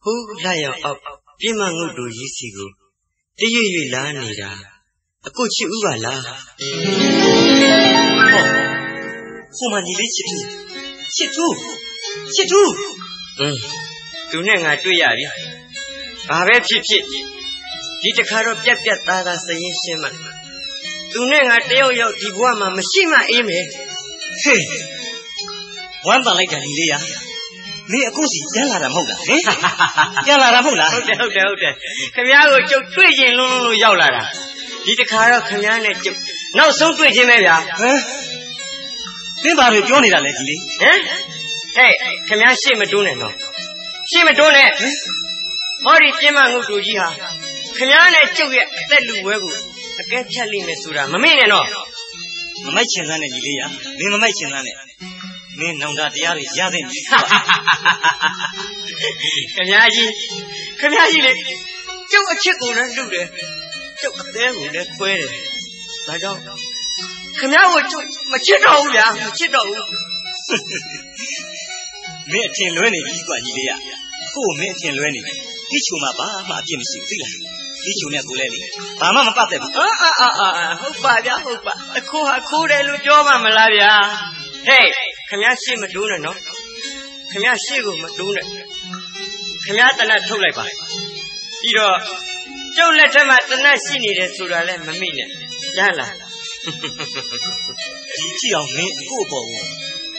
Who lie up, Pimamudu Yisigo? Do you lanida? A good Uvala. Somani Chitu. Tunanga to Yari. Ave Chichi. Did a car of Yatata saying Shema. Tunanga tell you Tiguama Mashima Eme. Hey, one like Galilea. Me a goosey, Yala Ramola, eh? Yala Ramola. Come out with your twitching Lulu Yolara. Did a car of Kamana. No, so twitching, maybe. Never rejoined a lady. Eh? Hey, come here, see Madonna. See Madonna. Hori Timamu to Jiha. Kamana took it, that Lugu. I can't tell him, Mesura. Mamma, no. My children, Lilia. Me, my children. Me, no, that Yari Yadin. Come here, do a chicken and do it. Took there with that query. I don't. Come out with Machito. Me a tin learning, Lilia. Who met in learning? Teach you my bar, Jim Silla. Teach you Nakuleli. Mamma Papa. Hope a cool Lujoma Malavia. Hey, come here, see Maduna, no? Come here, see Maduna. Come here, and I told like you know, don't let him at the night see it to the Mamina. Yala. Teach you me, Kubo.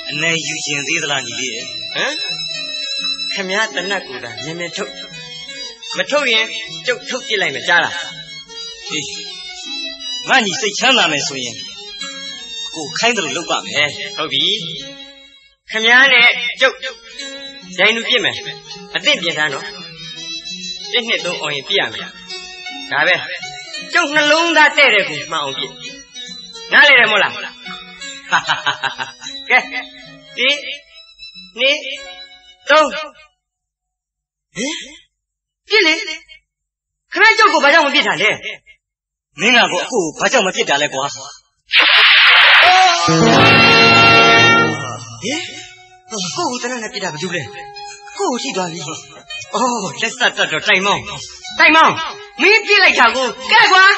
And then you can see the land here. Huh? Come here, the Nakuda, Yamato. Matoya, took you like Majala. When you say Chana, my swing. Who kind of look up, eh? Toby. Come here, joke. Danu Pima. I think you know. Didn't it on your piano? Gabe. Don't alone that terrible mountain. Nale Mola. Ha ha ha ha. Ni. Don't. Gilly. Can I joke about your bit? Nina go, Pajama Pita like was. Go to the Pita Jule. Go, she got me. Oh, let's start the time on. Time on. Me feel like I go. Get one.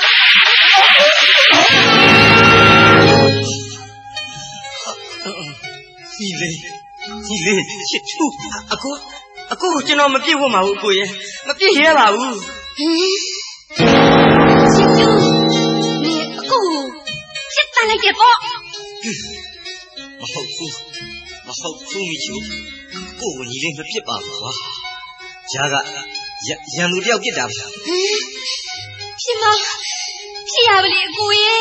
He shit too. A go to know my people, my boy. My people here are who. Sit like a boy. I hope to meet you. Oh, when you leave the people. Jaga, Yanu get up. Pima, Piabli, Guye.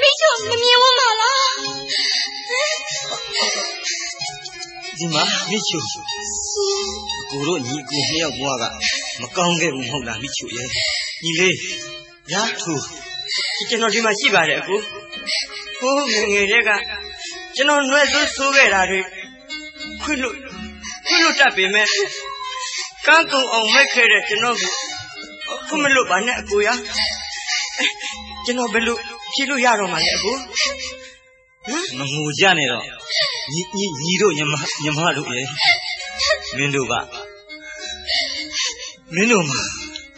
Micho, Mimala. Dima, Michu. Guru, Niku, Mia Waga, Makonga, Mona, Michu, ye. Ile, Yatu. You cannot do my shiba. Oh, Mega. You know, no, so very. Could look up, man. Can't go on my credit, you know. Come and look on that, Goya. You know, Belu, Kilu Yaro, my ego. Janero. Nido Yamaru, Minduba. Minuma.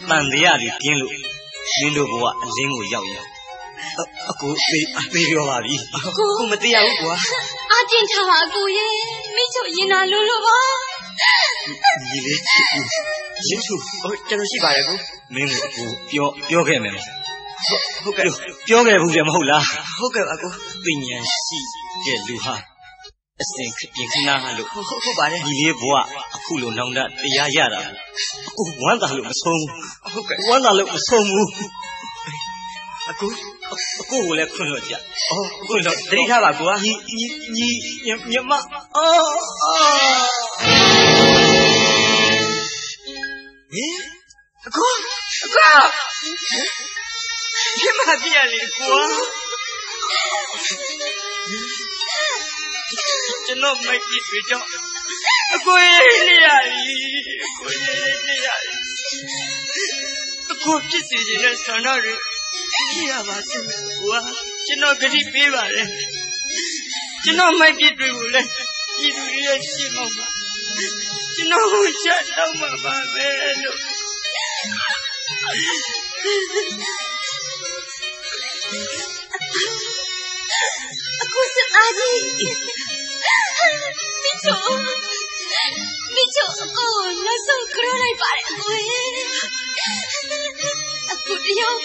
Mandiari, Tinlu. Minduba, Zingu Yao. A good baby of Ari. Who Matia? I didn't have a Goye. Micho, Yina Luluba. Jinsu, can you see by a book? Your game. Your game, Hola. Who can I go? Pinion, see, get Luha. A sink, Yakina, look. Who by it? He boa, a cool on that, the Yayara. Oh, one that looks home. One that looks home. A good, let Kunoja. Oh, good, they have a boa. Oh. အခုပြမပြရလေကွာကျွန်တော်မိုက်ကြည့်တွေ့ကြောင်းအကိုရေးနေရပြီအကိုဖြစ်စီနေတဲ့ဆန္ဒတွေဖြစ်ရပါစေကွာကျွန်တော်ဂတိပေးပါတယ်ကျွန်တော်မိုက်ကြည့်တွေ့ဖို့လဲပြည်သူတွေရဲ့ရှေ့မှောက်မှာကျွန်တော်ကိုချက်တော့မှာပါပဲလို့အခုစသားကြီးမိချိုအခုနောက်ဆုံးကြရလိုက်ပါတယ်အခုတယောက်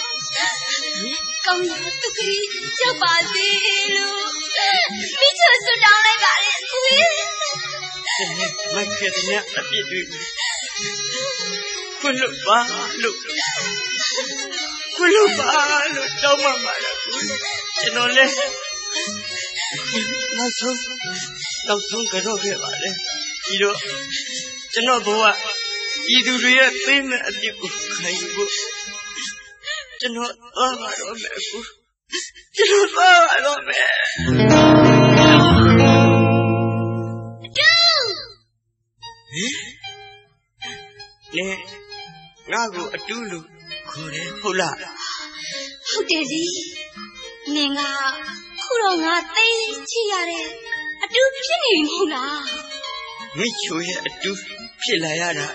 ကောင်းတဲ့သူကလေးရောက်ပါသေးလို့မိချိုဆွတောင်းလိုက်ပါတယ်မကတဲ့ညအပြည့်တွေခွလို့ပါလို့တောင်းမှမှာလားကျွန်တော်လည်းနောက်ဆုံးကြောက်ခဲ့ပါလေဒီတော့ကျွန်တော်ဘဝဤသူတွေရဲ့သိမဲ့အပြစ်ကိုခံယူဖို့ကျွန်တော်သွားပါတော့မယ်အခုကျွန်တော်သွားပါတော့မယ်လေငါ့ကိုအတူလို့ခေါ်တယ်ဟုတ်လားဟုတ်တယ်လေနင်ကခုတော့ငါသိချရတဲ့အတူဖြစ်နေမဟုတ်လားမိချိုရဲ့အတူဖြစ်လာရတာ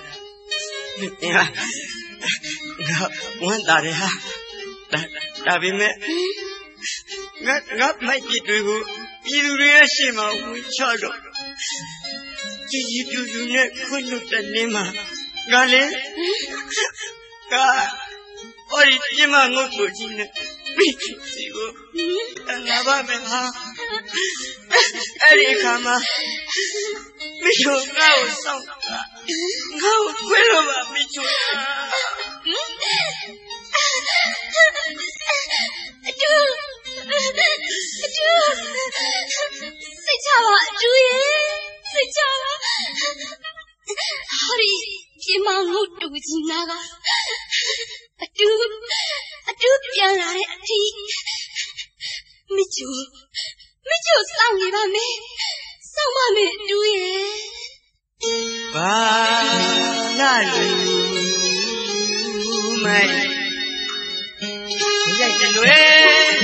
ငါဝန်တာတယ်ဟာဒါပေမဲ့ငါမိုက်ကြည့်တွေကိုပြည်သူတွေရဲ့ရှေ့မှာဝင်ချတော့ကြီးပြူနဲ့ခွင့်လွတ်တဲ့နေမှာငါလေအော်ဒီပြမငုတ်ကိုကြီးနဲ့မိစီကိုငါပါမယ်ဟာအဲ့ဒီအခါမှာမိချိုငါ့ကိုစောင့်တာငါ့ကိုခွဲလို့ပါမိချိုအတူစိတ်ချပါအတူရဲ့စိတ်ချပါဟောဒီပြမငုတ်တူကြီးနာကအတူပြန်လာတဲ့အထိမိချိုစောင့်နေပါမယ်စောင့်ပါမယ်အတူရဲ့ဘာလာလူမိုက်ရိုက်တယ်လွယ်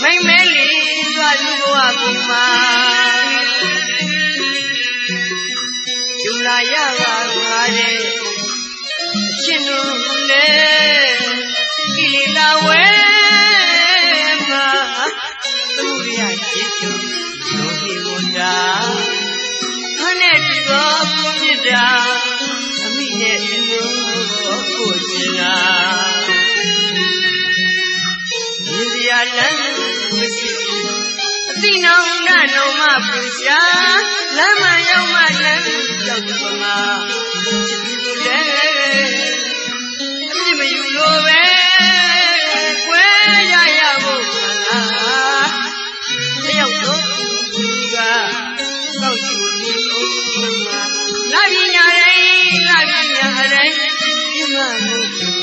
မိမ့်မဲလီရွာလူဘဝကူမှာယူလာရပါငါတဲ့အရှင်တို့နဲ့ကိလေသာဝဲမှာသူရရဲ့ကျုံတို့ဒီဝန္တာခနဲ့ဒီဘောကိုမြစ်တာအမိနဲ့ဒီလိုကိုချင်တာဒီရလမ်းမရှိအတိနောင်ငါလုံးမပူရှာလမ်းမရောက်မှလမ်းရောက်ဒီမှာချစ်သူလည်းအပြစ်မယူလို့ပဲခွဲရဖို့ခလားတယောက်တော့ကစောက်သူဒီအောင်မှာလာပညာရေးပြမလို့